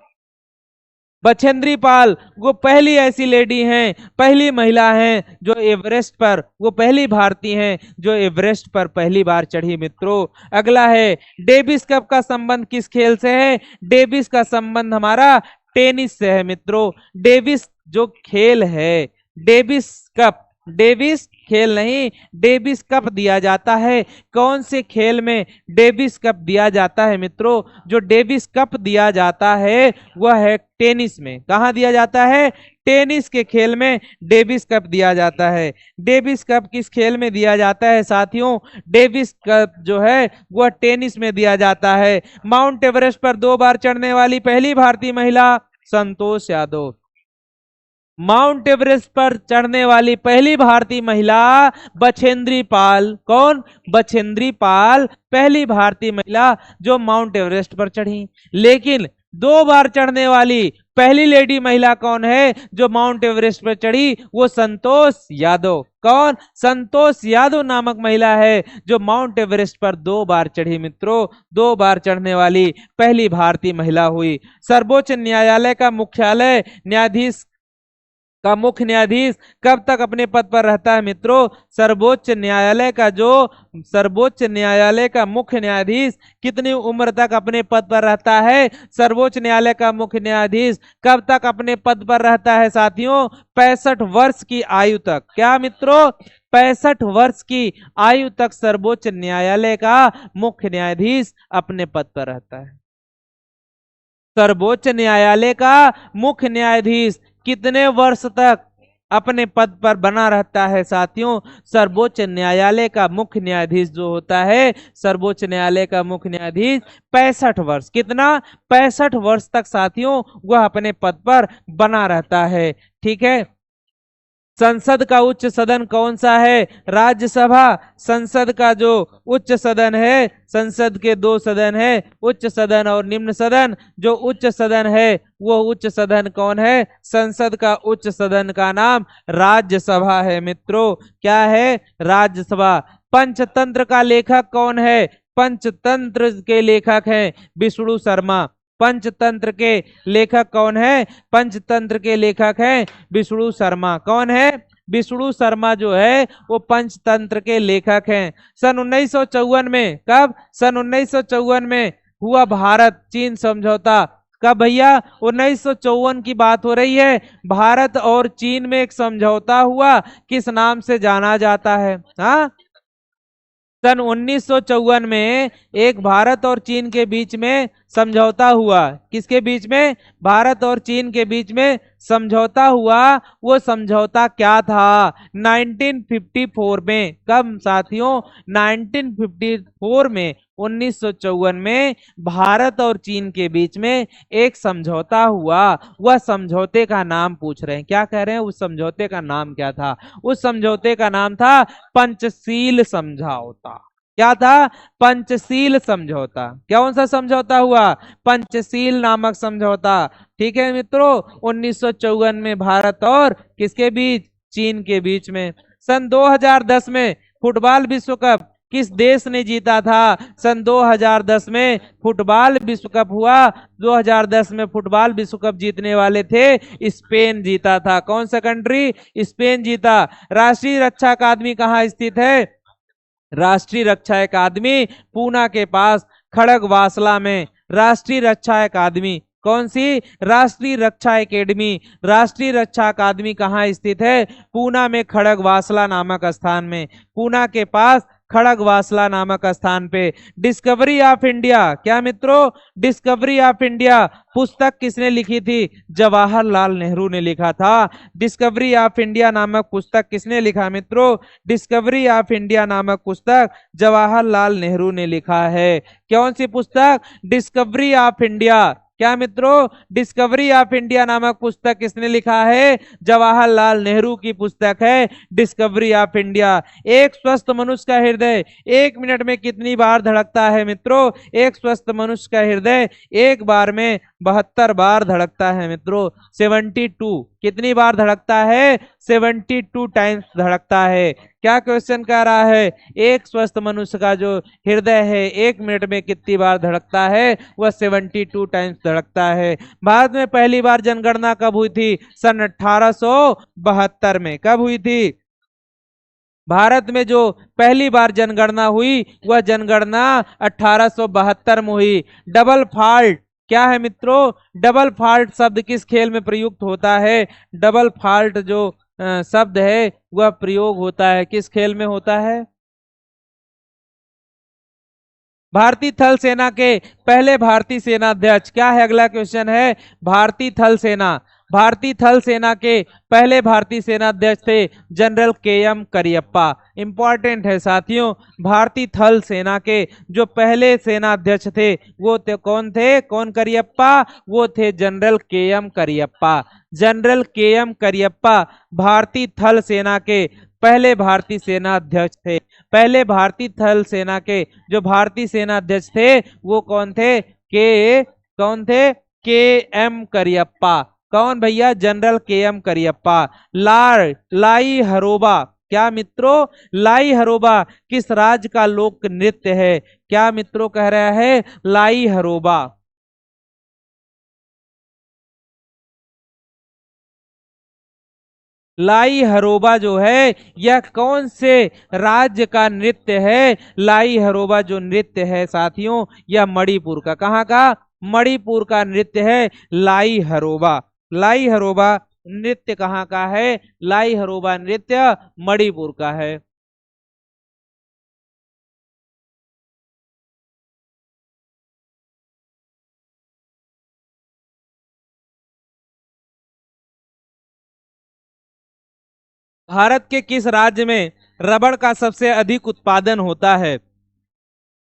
बछेंद्री पाल। वो पहली ऐसी लेडी हैं, पहली महिला हैं जो एवरेस्ट पर, वो पहली भारतीय हैं जो एवरेस्ट पर पहली बार चढ़ी मित्रों। अगला है, डेविस कप का संबंध किस खेल से है? डेविस का संबंध हमारा टेनिस से है मित्रों। डेविस जो खेल है, डेविस कप, डेविस खेल नहीं, डेविस कप दिया जाता है। कौन से खेल में डेविस कप दिया जाता है मित्रों? जो डेविस कप दिया जाता है वह है टेनिस में। कहां दिया जाता है? टेनिस के खेल में डेविस कप दिया जाता है। डेविस कप किस खेल में दिया जाता है साथियों? डेविस कप जो है वह टेनिस में दिया जाता है। माउंट एवरेस्ट पर 2 बार चढ़ने वाली पहली भारतीय महिला संतोष यादव। माउंट एवरेस्ट पर चढ़ने वाली पहली भारतीय महिला बछेंद्री पाल। कौन? बछेंद्री पाल पहली भारतीय महिला जो माउंट एवरेस्ट पर चढ़ी। लेकिन 2 बार चढ़ने वाली पहली लेडी महिला कौन है जो माउंट एवरेस्ट पर चढ़ी? वो संतोष यादव। कौन? संतोष यादव नामक महिला है जो माउंट एवरेस्ट पर 2 बार चढ़ी मित्रों। 2 बार चढ़ने वाली पहली भारतीय महिला हुई। सर्वोच्च न्यायालय का मुख्यालय न्यायाधीश का मुख्य न्यायाधीश कब तक अपने पद पर रहता है मित्रों? सर्वोच्च न्यायालय का मुख्य न्यायाधीश कितनी उम्र तक अपने पद पर रहता है? सर्वोच्च न्यायालय का मुख्य न्यायाधीश कब तक अपने पद पर रहता है साथियों? 65 वर्ष की आयु तक। क्या मित्रों? 65 वर्ष की आयु तक सर्वोच्च न्यायालय का मुख्य न्यायाधीश अपने पद पर रहता है। सर्वोच्च न्यायालय का मुख्य न्यायाधीश कितने वर्ष तक अपने पद पर बना रहता है साथियों? सर्वोच्च न्यायालय का मुख्य न्यायाधीश जो होता है, सर्वोच्च न्यायालय का मुख्य न्यायाधीश 65 वर्ष। कितना? 65 वर्ष तक साथियों वह अपने पद पर बना रहता है। ठीक है। संसद का उच्च सदन कौन सा है? राज्यसभा। संसद का जो उच्च सदन है, संसद के 2 सदन है, उच्च सदन और निम्न सदन। जो उच्च सदन है वो उच्च सदन कौन है? संसद का उच्च सदन का नाम राज्यसभा है मित्रों। क्या है? राज्यसभा। पंचतंत्र का लेखक कौन है? पंचतंत्र के लेखक हैं विष्णु शर्मा। पंचतंत्र के लेखक कौन है? पंचतंत्र के लेखक हैं विष्णु शर्मा। कौन है? विष्णु शर्मा जो है वो पंचतंत्र के लेखक हैं। सन 1954 में, कब? सन 1954 में हुआ भारत चीन समझौता। कब भैया? 1954 की बात हो रही है। भारत और चीन में एक समझौता हुआ, किस नाम से जाना जाता है? सन 1954 में एक भारत और चीन के बीच में समझौता हुआ। किसके बीच में? भारत और चीन के बीच में समझौता हुआ। वो समझौता क्या था? 1954 में। कब साथियों? 1954 में, 1954 में भारत और चीन के बीच में एक समझौता हुआ। वह समझौते का नाम पूछ रहे हैं। क्या कह रहे हैं? उस समझौते का नाम क्या था? उस समझौते का नाम था पंचशील समझौता। क्या था? पंचशील समझौता। कौन सा समझौता हुआ? पंचशील नामक समझौता। ठीक है मित्रों। 1954 में भारत और किसके बीच? चीन के बीच में। सन 2010 में फुटबॉल विश्व कप किस देश ने जीता था? सन 2010 में फुटबॉल विश्व कप हुआ। 2010 में फुटबॉल विश्व कप जीतने वाले थे, स्पेन जीता था। कौन सा कंट्री? स्पेन जीता। राष्ट्रीय रक्षा अकादमी कहाँ स्थित है? राष्ट्रीय रक्षा अकादमी पूना के पास खड़गवासला में। राष्ट्रीय रक्षा अकादमी कौन सी? राष्ट्रीय रक्षा एकेडमी। राष्ट्रीय रक्षा अकादमी कहाँ स्थित है? पूना में खड़गवासला नामक स्थान में। पूना के पास खड़गवासला नामक स्थान पे। डिस्कवरी ऑफ इंडिया, क्या मित्रों? डिस्कवरी ऑफ इंडिया पुस्तक किसने लिखी थी? जवाहरलाल नेहरू ने लिखा था। डिस्कवरी ऑफ इंडिया नामक पुस्तक किसने लिखा मित्रों? डिस्कवरी ऑफ इंडिया नामक पुस्तक जवाहरलाल नेहरू ने लिखा है। कौन सी पुस्तक? Discovery of India. क्या मित्रों? डिस्कवरी ऑफ इंडिया नामक पुस्तक किसने लिखा है? जवाहरलाल नेहरू की पुस्तक है डिस्कवरी ऑफ इंडिया। एक स्वस्थ मनुष्य का हृदय 1 मिनट में कितनी बार धड़कता है मित्रों? एक स्वस्थ मनुष्य का हृदय एक बार में 72 बार धड़कता है मित्रों। 72 कितनी बार धड़कता है? 72 टाइम्स धड़कता है। क्या क्वेश्चन कह रहा है? एक स्वस्थ मनुष्य का जो हृदय है 1 मिनट में कितनी बार धड़कता है? वह 72 टाइम्स धड़कता है। भारत में पहली बार जनगणना कब हुई थी? सन 1872 में। कब हुई थी? भारत में जो पहली बार जनगणना हुई वह जनगणना 1872 में हुई। डबल फॉल्ट क्या है मित्रों? डबल फॉल्ट शब्द किस खेल में प्रयुक्त होता है? डबल फॉल्ट जो शब्द है वह प्रयोग होता है किस खेल में होता है? भारतीय थल सेना के पहले भारतीय सेनाध्यक्ष क्या है? अगला क्वेश्चन है भारतीय थल सेना। भारतीय थल सेना के पहले भारतीय सेनाध्यक्ष थे जनरल के.एम. करियप्पा। इंपॉर्टेंट है साथियों। भारतीय थल सेना के जो पहले सेनाध्यक्ष थे वो कौन थे? कौन करियप्पा? वो थे general KM. Cariappa. General KM. Cariappa भारतीय थल सेना के पहले भारतीय सेनाध्यक्ष थे। पहले भारतीय थल सेना के जो भारतीय सेनाध्यक्ष थे वो कौन थे? कौन थे? के.एम. करियप्पा। कौन भैया? General KM. करियप्पा। लाई हरोबा क्या मित्रों? लाई हरोबा किस राज्य का लोक नृत्य है? क्या मित्रों कह रहा है? लाई हरोबा। लाई हरोबा जो है यह कौन से राज्य का नृत्य है? लाई हरोबा जो नृत्य है साथियों यह मणिपुर का। कहाँ का? मणिपुर का नृत्य है लाई हरोबा। लाई हरोबा नृत्य कहाँ का है? लाई हरोबा नृत्य मणिपुर का है। भारत के किस राज्य में रबड़ का सबसे अधिक उत्पादन होता है?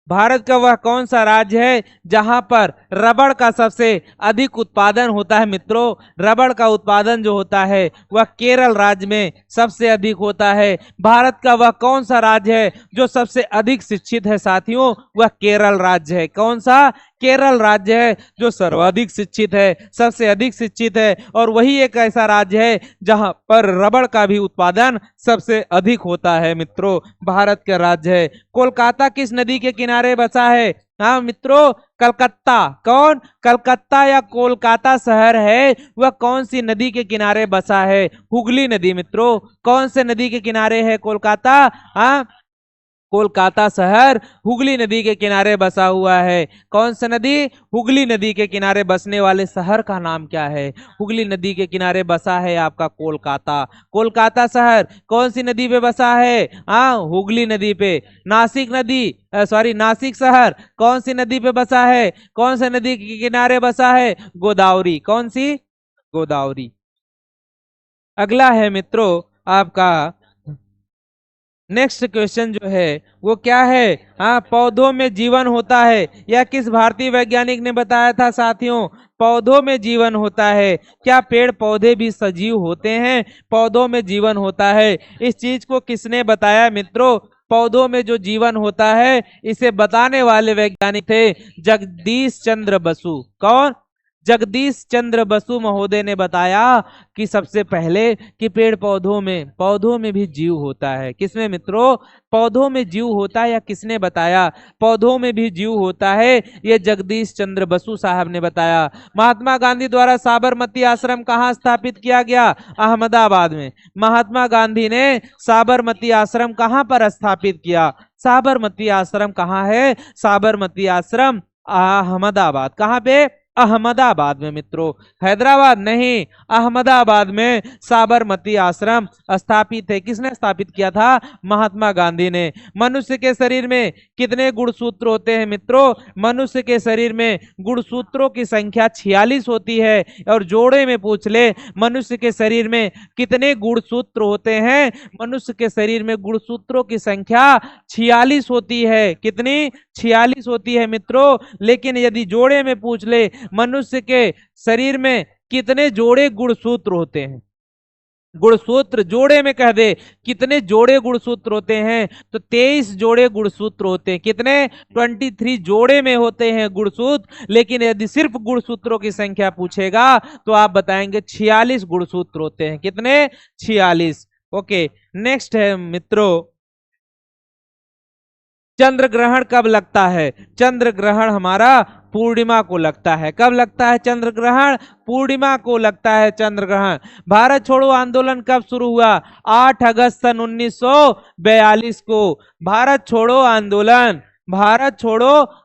भारत का वह कौन सा राज्य है जहां पर रबड़ का सबसे अधिक उत्पादन होता है मित्रों? रबड़ का उत्पादन जो होता है वह केरल राज्य में सबसे अधिक होता है। भारत का वह कौन सा राज्य है जो सबसे अधिक शिक्षित है साथियों? वह केरल राज्य है। कौन सा? केरल राज्य है जो सर्वाधिक शिक्षित है, सबसे अधिक शिक्षित है। और वही एक ऐसा राज्य है जहां पर रबड़ का भी उत्पादन सबसे अधिक होता है मित्रों। भारत का राज्य है। कोलकाता किस नदी के किनारे बसा है? हाँ मित्रों, कलकत्ता। कौन? कलकत्ता या कोलकाता शहर है वह कौन सी नदी के किनारे बसा है? हुगली नदी मित्रों। कौन से नदी के किनारे है कोलकाता? हाँ, कोलकाता शहर हुगली नदी के किनारे बसा हुआ है। कौन सा नदी? हुगली नदी के किनारे बसने वाले शहर का नाम क्या है? हुगली नदी के किनारे बसा है आपका कोलकाता। कोलकाता शहर कौन सी नदी पे बसा है? हाँ, हुगली नदी पे। नासिक नदी नासिक शहर कौन सी नदी पे बसा है? कौन सी नदी के किनारे बसा है? गोदावरी। कौन सी? गोदावरी। अगला है मित्रों आपका नेक्स्ट क्वेश्चन जो है वो क्या है? हाँ, पौधों में जीवन होता है। यह किस भारतीय वैज्ञानिक ने बताया था साथियों? पौधों में जीवन होता है। क्या पेड़ पौधे भी सजीव होते हैं? पौधों में जीवन होता है। इस चीज को किसने बताया मित्रों? पौधों में जो जीवन होता है इसे बताने वाले वैज्ञानिक थे जगदीश चंद्र बसु। कौन? जगदीश चंद्र बसु महोदय ने बताया कि सबसे पहले कि पेड़ पौधों में भी जीव होता है। किसमें मित्रों? पौधों में जीव होता है। या किसने बताया? पौधों में भी जीव होता है, ये जगदीश चंद्र बसु साहब ने बताया। महात्मा गांधी द्वारा साबरमती आश्रम कहाँ स्थापित किया गया? अहमदाबाद में। महात्मा गांधी ने साबरमती आश्रम कहाँ पर स्थापित किया? साबरमती आश्रम कहाँ है? साबरमती आश्रम अहमदाबाद। कहाँ पे? अहमदाबाद में मित्रों, हैदराबाद नहीं, अहमदाबाद में साबरमती आश्रम स्थापित है। किसने स्थापित किया था? महात्मा गांधी ने। मनुष्य के शरीर में कितने गुणसूत्र होते हैं मित्रों? मनुष्य के शरीर में गुणसूत्रों की संख्या 46 होती है। और जोड़े में पूछ ले, मनुष्य के शरीर में कितने गुणसूत्र होते हैं? मनुष्य के शरीर में गुणसूत्रों की संख्या 46 होती है। कितनी? 46 होती है मित्रों। लेकिन यदि जोड़े में पूछ ले, मनुष्य के शरीर में कितने जोड़े गुणसूत्र होते हैं? गुणसूत्र जोड़े में कह दे, कितने जोड़े गुणसूत्र होते हैं? तो 23 जोड़े गुणसूत्र होते हैं। कितने? 23 जोड़े में होते हैं गुणसूत्र। लेकिन यदि सिर्फ गुणसूत्रों की संख्या पूछेगा तो आप बताएंगे 46 गुणसूत्र होते हैं। कितने? 46। ओके, नेक्स्ट है मित्रों, चंद्र ग्रहण कब लगता है? चंद्र ग्रहण हमारा पूर्णिमा को लगता है। कब लगता है चंद्र ग्रहण? पूर्णिमा को लगता है चंद्र ग्रहण। भारत छोड़ो आंदोलन कब शुरू हुआ? 8 अगस्त सन 1942 को। भारत छोड़ो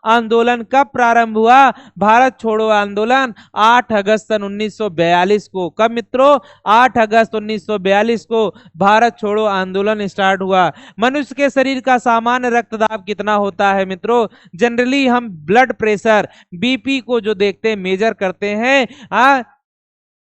आंदोलन कब प्रारंभ हुआ? भारत छोड़ो आंदोलन 8 अगस्त सन 1942 को। कब मित्रों? 8 अगस्त 1942 को भारत छोड़ो आंदोलन स्टार्ट हुआ। मनुष्य के शरीर का सामान्य रक्तदाब कितना होता है मित्रों? जनरली हम ब्लड प्रेशर बीपी को जो देखते हैं, मेजर करते हैं,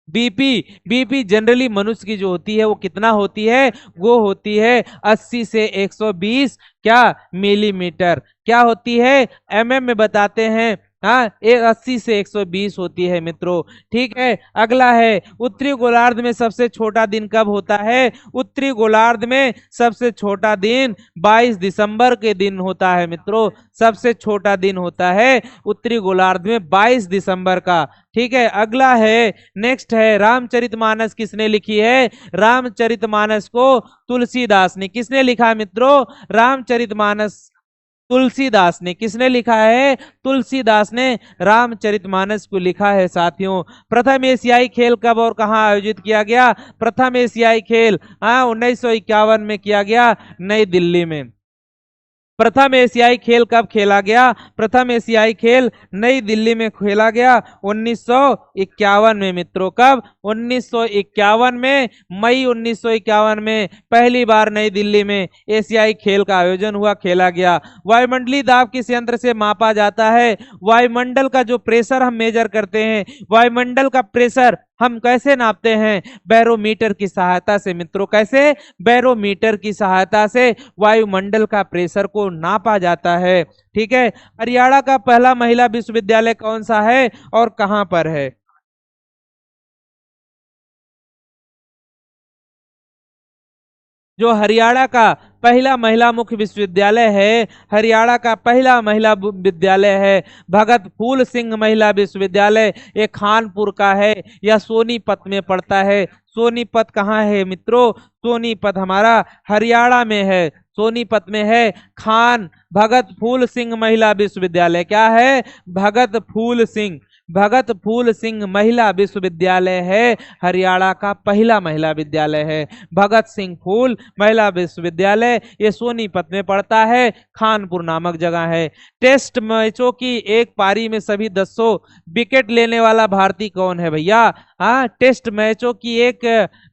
बीपी जनरली मनुष्य की जो होती है वो कितना होती है? वो होती है 80 से 120 क्या मिलीमीटर। क्या होती है? एमएम में बताते हैं। हाँ, 80 से 120 होती है मित्रों। ठीक है, अगला है, उत्तरी गोलार्ध में सबसे छोटा दिन कब होता है? उत्तरी गोलार्ध में सबसे छोटा दिन 22 दिसंबर के दिन होता है मित्रों। सबसे छोटा दिन होता है उत्तरी गोलार्ध में 22 दिसंबर का। ठीक है, अगला है, नेक्स्ट है, रामचरितमानस किसने लिखी है? रामचरितमानस को तुलसीदास ने। किसने लिखा मित्रों? रामचरितमानस तुलसीदास ने। किसने लिखा है? तुलसीदास ने रामचरितमानस को लिखा है साथियों। प्रथम एशियाई खेल कब और कहां आयोजित किया गया? प्रथम एशियाई खेल 1951 में किया गया, नई दिल्ली में। प्रथम एशियाई खेल कब खेला गया? प्रथम एशियाई खेल नई दिल्ली में खेला गया 1951 में मित्रों। कब? 1951 में, मई 1951 में पहली बार नई दिल्ली में एशियाई खेल का आयोजन हुआ, खेला गया। वायुमंडलीय दाब किस यंत्र से मापा जाता है? वायुमंडल का जो प्रेशर हम मेजर करते हैं, वायुमंडल का प्रेशर हम कैसे नापते हैं? बैरोमीटर की सहायता से मित्रों। कैसे? बैरोमीटर की सहायता से वायुमंडल का प्रेशर को नापा जाता है। ठीक है, हरियाणा का पहला महिला विश्वविद्यालय कौन सा है और कहां पर है? जो हरियाणा का पहला महिला मुख्य विश्वविद्यालय है, हरियाणा का पहला महिला विद्यालय है भगत फूल सिंह महिला विश्वविद्यालय। ये खानपुर का है, यह सोनीपत में पड़ता है। सोनीपत कहाँ है मित्रों? सोनीपत हमारा हरियाणा में है, सोनीपत में है। खान भगत फूल सिंह महिला विश्वविद्यालय क्या है? भगत फूल सिंह महिला विश्वविद्यालय है, हरियाणा का पहला महिला विद्यालय है भगत सिंह फूल महिला विश्वविद्यालय। ये सोनीपत में पड़ता है, खानपुर नामक जगह है। टेस्ट मैचों की एक पारी में सभी 10 विकेट लेने वाला भारतीय कौन है भैया? हाँ, टेस्ट मैचों की एक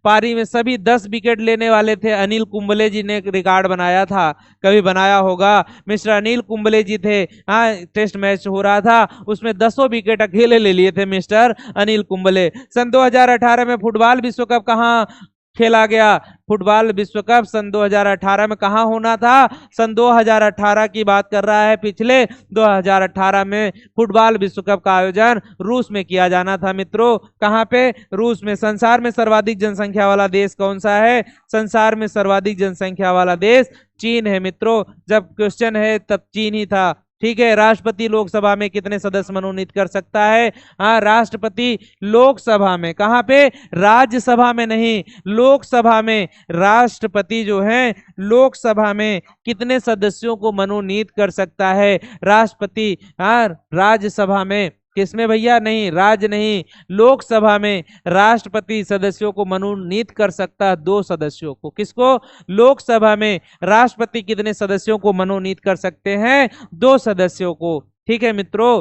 पारी में सभी 10 विकेट लेने वाले थे। अनिल कुंबले जी ने रिकॉर्ड बनाया था, कभी बनाया होगा, मिस्टर अनिल कुंबले जी थे। हाँ, टेस्ट मैच हो रहा था, उसमें 10 विकेट अकेले ले लिए थे मिस्टर अनिल कुंबले। सन 2018 में फुटबॉल विश्व कप कहाँ खेला गया? फुटबॉल विश्व कप सन 2018 में कहाँ होना था? सन 2018 की बात कर रहा है, पिछले 2018 में फुटबॉल विश्व कप का आयोजन रूस में किया जाना था मित्रों। कहाँ पे? रूस में। संसार में सर्वाधिक जनसंख्या वाला देश कौन सा है? संसार में सर्वाधिक जनसंख्या वाला देश चीन है मित्रों। जब क्वेश्चन है तब चीन ही था। ठीक है, राष्ट्रपति लोकसभा में कितने सदस्य मनोनीत कर सकता है? हाँ, राष्ट्रपति लोकसभा में, कहां पे? राज्यसभा में नहीं, लोकसभा में राष्ट्रपति जो है लोकसभा में कितने सदस्यों को मनोनीत कर सकता है? राष्ट्रपति। हाँ, राज्यसभा में, किसमें भैया? नहीं, राज्य नहीं, लोकसभा में राष्ट्रपति सदस्यों को मनोनीत कर सकता है 2 सदस्यों को। किसको? लोकसभा में राष्ट्रपति कितने सदस्यों को मनोनीत कर सकते हैं? 2 सदस्यों को। ठीक है मित्रों,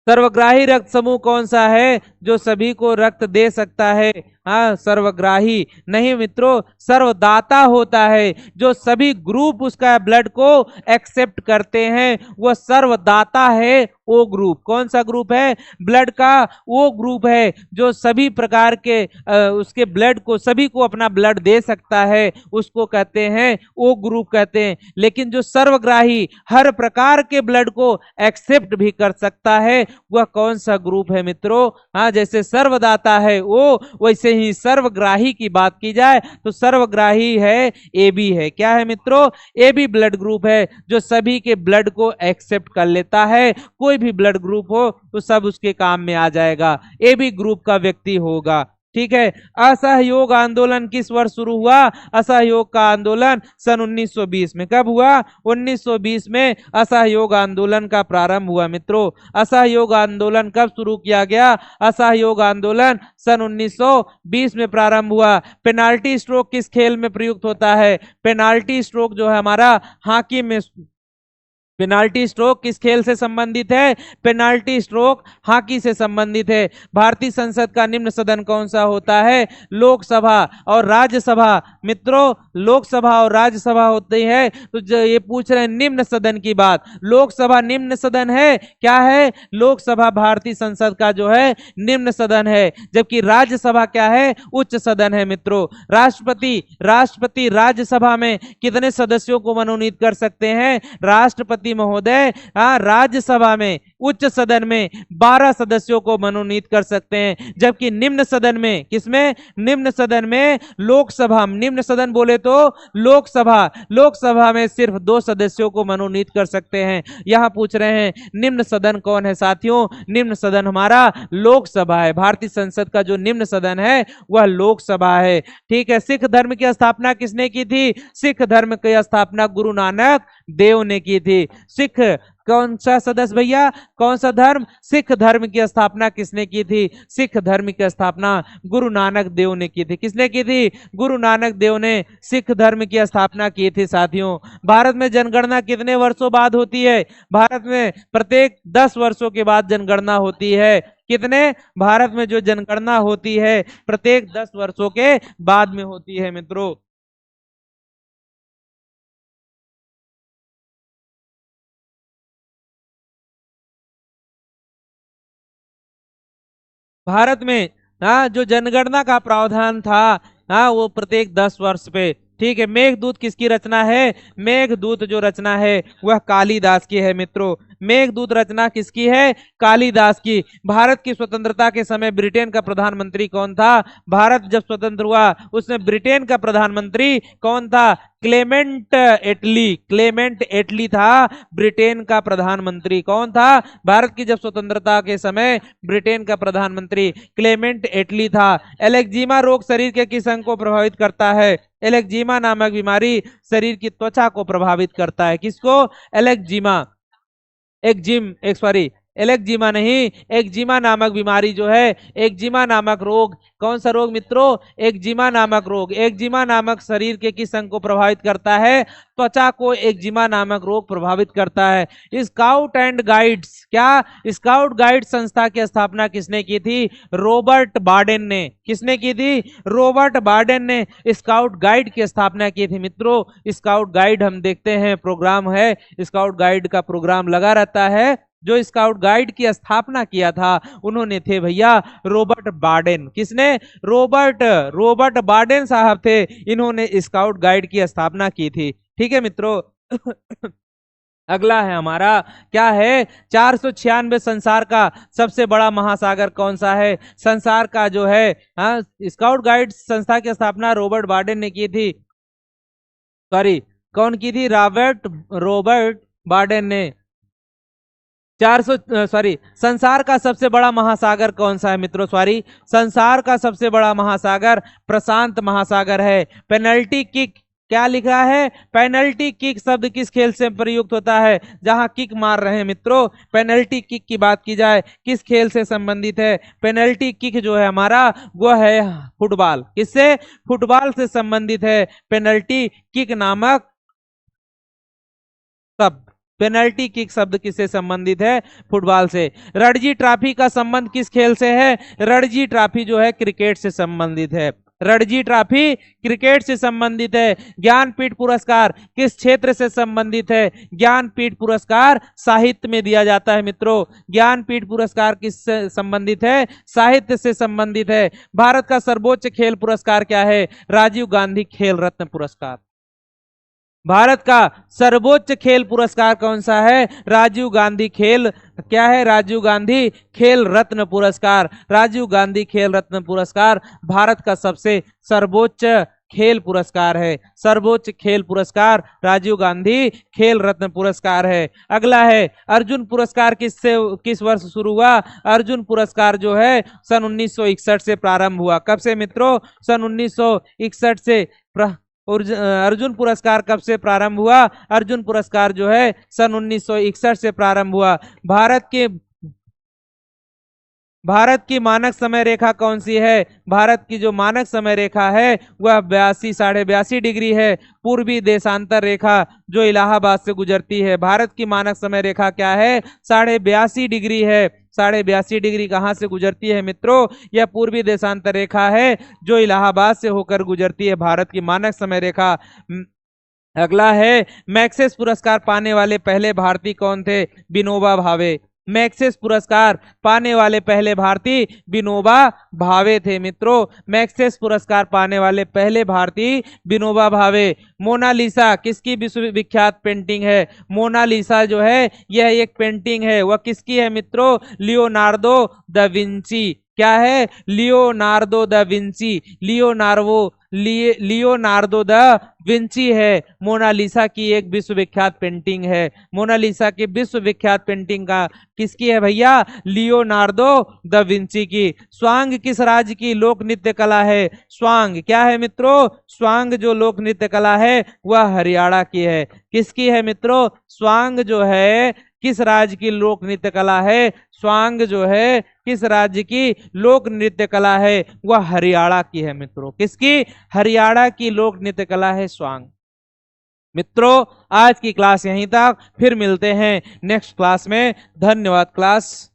सर्वग्राही रक्त समूह कौन सा है जो सभी को रक्त दे सकता है? हाँ, सर्वग्राही नहीं मित्रों, सर्वदाता होता है, जो सभी ग्रुप उसका ब्लड को एक्सेप्ट करते हैं, वह सर्वदाता है। वो ग्रुप कौन सा ग्रुप है? ब्लड का वो ग्रुप है जो सभी प्रकार के उसके ब्लड को, सभी को अपना ब्लड दे सकता है, उसको कहते हैं, वो ग्रुप कहते हैं। लेकिन जो सर्वग्राही हर प्रकार के ब्लड को एक्सेप्ट भी कर सकता है, वह कौन सा ग्रुप है मित्रों? हाँ, जैसे सर्वदाता है वो, वैसे ही सर्वग्राही की बात की जाए तो सर्वग्राही है AB है। क्या है मित्रों? AB ब्लड ग्रुप है, जो सभी के ब्लड को एक्सेप्ट कर लेता है। कोई भी ब्लड ग्रुप हो तो सब उसके काम में आ जाएगा, AB ग्रुप का व्यक्ति होगा। ठीक है। असहयोग आंदोलन किस वर्ष शुरू हुआ? असहयोग का आंदोलन सन 1920 में। कब हुआ? 1920 में असहयोग आंदोलन का प्रारंभ हुआ मित्रों। असहयोग आंदोलन कब शुरू किया गया? असहयोग आंदोलन सन 1920 में प्रारंभ हुआ। पेनाल्टी स्ट्रोक किस खेल में प्रयुक्त होता है? पेनाल्टी स्ट्रोक जो है हमारा हॉकी में। पेनाल्टी स्ट्रोक किस खेल से संबंधित है? पेनाल्टी स्ट्रोक हॉकी से संबंधित है। भारतीय संसद का निम्न सदन कौन सा होता है? लोकसभा और राज्यसभा। मित्रों, लोकसभा और राज्यसभा होती है, तो ये पूछ रहे हैं निम्न सदन की बात। लोकसभा निम्न सदन है। क्या है? लोकसभा भारतीय संसद का जो है निम्न सदन है, जबकि राज्यसभा क्या है? उच्च सदन है मित्रों। राष्ट्रपति राज्यसभा में कितने सदस्यों को मनोनीत कर सकते हैं? राष्ट्रपति महोदय राज्यसभा में, उच्च सदन में 12 सदस्यों को मनोनीत कर सकते हैं, जबकि निम्न सदन में, किसमें? निम्न सदन में लोकसभा, निम्न सदन बोले तो लोकसभा में सिर्फ 2 सदस्यों को मनोनीत कर सकते हैं। यहां पूछ रहे हैं निम्न सदन कौन है साथियों? निम्न सदन हमारा लोकसभा है। भारतीय संसद का जो निम्न सदन है वह लोकसभा है। ठीक है। सिख धर्म की स्थापना किसने की थी? सिख धर्म की स्थापना गुरु नानक देव ने की थी। सिख कौन सा सदस्य भैया? कौन सा धर्म? सिख धर्म की स्थापना किसने की थी? सिख धर्म की स्थापना गुरु नानक देव ने की थी। किसने की थी? गुरु नानक देव ने सिख धर्म की स्थापना की थी साथियों। भारत में जनगणना कितने वर्षों बाद होती है? भारत में प्रत्येक 10 वर्षों के बाद जनगणना होती है। कितने? भारत में जो जनगणना होती है प्रत्येक 10 वर्षों के बाद में होती है मित्रों। भारत में जो जनगणना का प्रावधान था, वो प्रत्येक 10 वर्ष पे। ठीक है। मेघदूत किसकी रचना है? मेघदूत जो रचना है वह कालिदास की है मित्रों। मेघदूत रचना किसकी है? कालिदास की। भारत की स्वतंत्रता के समय ब्रिटेन का प्रधानमंत्री कौन था? भारत जब स्वतंत्र हुआ उसमें ब्रिटेन का प्रधानमंत्री कौन था? क्लेमेंट एटली। क्लेमेंट एटली था ब्रिटेन का प्रधानमंत्री। कौन था? भारत की जब स्वतंत्रता के समय ब्रिटेन का प्रधानमंत्री क्लेमेंट एटली था। एलेक्जिमा रोग शरीर के किस अंग को प्रभावित करता है? एलेक्जिमा नामक बीमारी शरीर की त्वचा को प्रभावित करता है। किसको? एलेक्जिमा। एलेक्जिमा नहीं, एक्जिमा नामक बीमारी जो है, एक्जिमा नामक रोग। कौन सा रोग मित्रों? एक्जिमा नामक रोग। एक्जिमा नामक शरीर के किस अंग को प्रभावित करता है? त्वचा को एक्जिमा नामक रोग प्रभावित करता है। स्काउट एंड गाइड्स, क्या स्काउट गाइड संस्था की स्थापना किसने की थी? रॉबर्ट बार्डेन ने। किसने की थी? रॉबर्ट बार्डेन ने स्काउट गाइड की स्थापना की थी मित्रों। स्काउट गाइड हम देखते हैं, प्रोग्राम है, स्काउट गाइड का प्रोग्राम लगा रहता है। जो स्काउट गाइड की स्थापना किया था उन्होंने थे भैया रॉबर्ट बार्डेन। किसने? रॉबर्ट बार्डेन साहब थे, इन्होंने स्काउट गाइड की स्थापना की थी। ठीक है मित्रों। अगला है हमारा, क्या है? 496 संसार का सबसे बड़ा महासागर कौन सा है? संसार का जो है स्काउट गाइड संस्था की स्थापना रॉबर्ट बार्डेन ने की थी। सॉरी, कौन की थी? रॉबर्ट बार्डेन ने। संसार का सबसे बड़ा महासागर कौन सा है मित्रों? सॉरी, संसार का सबसे बड़ा महासागर प्रशांत महासागर है। पेनल्टी किक क्या लिखा है? पेनल्टी किक शब्द किस खेल से प्रयुक्त होता है? जहां किक मार रहे हैं मित्रों, पेनल्टी किक की बात की जाए किस खेल से संबंधित है? पेनल्टी किक जो है हमारा वो है फुटबॉल। किससे? फुटबॉल से संबंधित है पेनल्टी किक नामक शब्द। पेनल्टी किक शब्द किससे संबंधित है? फुटबॉल से। रणजी ट्रॉफी का संबंध किस खेल से है? रणजी ट्रॉफी जो है क्रिकेट से संबंधित है। रणजी ट्रॉफी क्रिकेट से संबंधित है। ज्ञानपीठ पुरस्कार किस क्षेत्र से संबंधित है? ज्ञानपीठ पुरस्कार साहित्य में दिया जाता है मित्रों। ज्ञानपीठ पुरस्कार किससे संबंधित है? साहित्य से संबंधित है। भारत का सर्वोच्च खेल पुरस्कार क्या है? राजीव गांधी खेल रत्न पुरस्कार। भारत का सर्वोच्च खेल पुरस्कार कौन सा है? राजीव गांधी खेल क्या है? राजीव गांधी खेल रत्न पुरस्कार। राजीव गांधी खेल रत्न पुरस्कार भारत का सबसे सर्वोच्च खेल पुरस्कार है। सर्वोच्च खेल पुरस्कार राजीव गांधी खेल रत्न पुरस्कार है। अगला है अर्जुन पुरस्कार किस वर्ष शुरू हुआ? अर्जुन पुरस्कार जो है सन 1961 से प्रारंभ हुआ। कब से मित्रों? सन 1961 से। और अर्जुन पुरस्कार कब से प्रारंभ हुआ? अर्जुन पुरस्कार जो है सन 1961 से प्रारंभ हुआ। भारत की मानक समय रेखा कौन सी है? भारत की जो मानक समय रेखा है वह 82 डिग्री है। पूर्वी देशांतर रेखा जो इलाहाबाद से गुजरती है। भारत की मानक समय रेखा क्या है? 82 डिग्री है। 82 डिग्री कहाँ से गुजरती है मित्रों? यह पूर्वी देशांतर रेखा है जो इलाहाबाद से होकर गुजरती है, भारत की मानक समय रेखा। अगला है मैक्सेस पुरस्कार पाने वाले पहले भारतीय कौन थे? विनोबा भावे। मैक्सेस पुरस्कार पाने वाले पहले भारतीय विनोबा भावे थे मित्रों। मैक्सेस पुरस्कार पाने वाले पहले भारतीय विनोबा भावे। मोनालिसा किसकी विश्वविख्यात पेंटिंग है? मोनालिसा जो है यह एक पेंटिंग है। वह किसकी है मित्रों? Leonardo da Vinci. क्या है? Leonardo da Vinci. Leonardo da Vinci है मोनालिसा की एक विश्वविख्यात पेंटिंग है। मोनालिसा की विश्वविख्यात पेंटिंग का किसकी है भैया? लियोनार्डो दा विंची की। स्वांग किस राज्य की लोक नृत्य कला है? स्वांग क्या है मित्रों? स्वांग जो लोक नृत्य कला है वह हरियाणा की है। किसकी है मित्रों? स्वांग जो है किस राज्य की लोक नृत्य कला है? स्वांग जो है किस राज्य की लोक नृत्य कला है? वह हरियाणा की है मित्रों। किसकी? हरियाणा की लोक नृत्य कला है स्वांग। मित्रों आज की क्लास यहीं तक, फिर मिलते हैं नेक्स्ट क्लास में। धन्यवाद क्लास।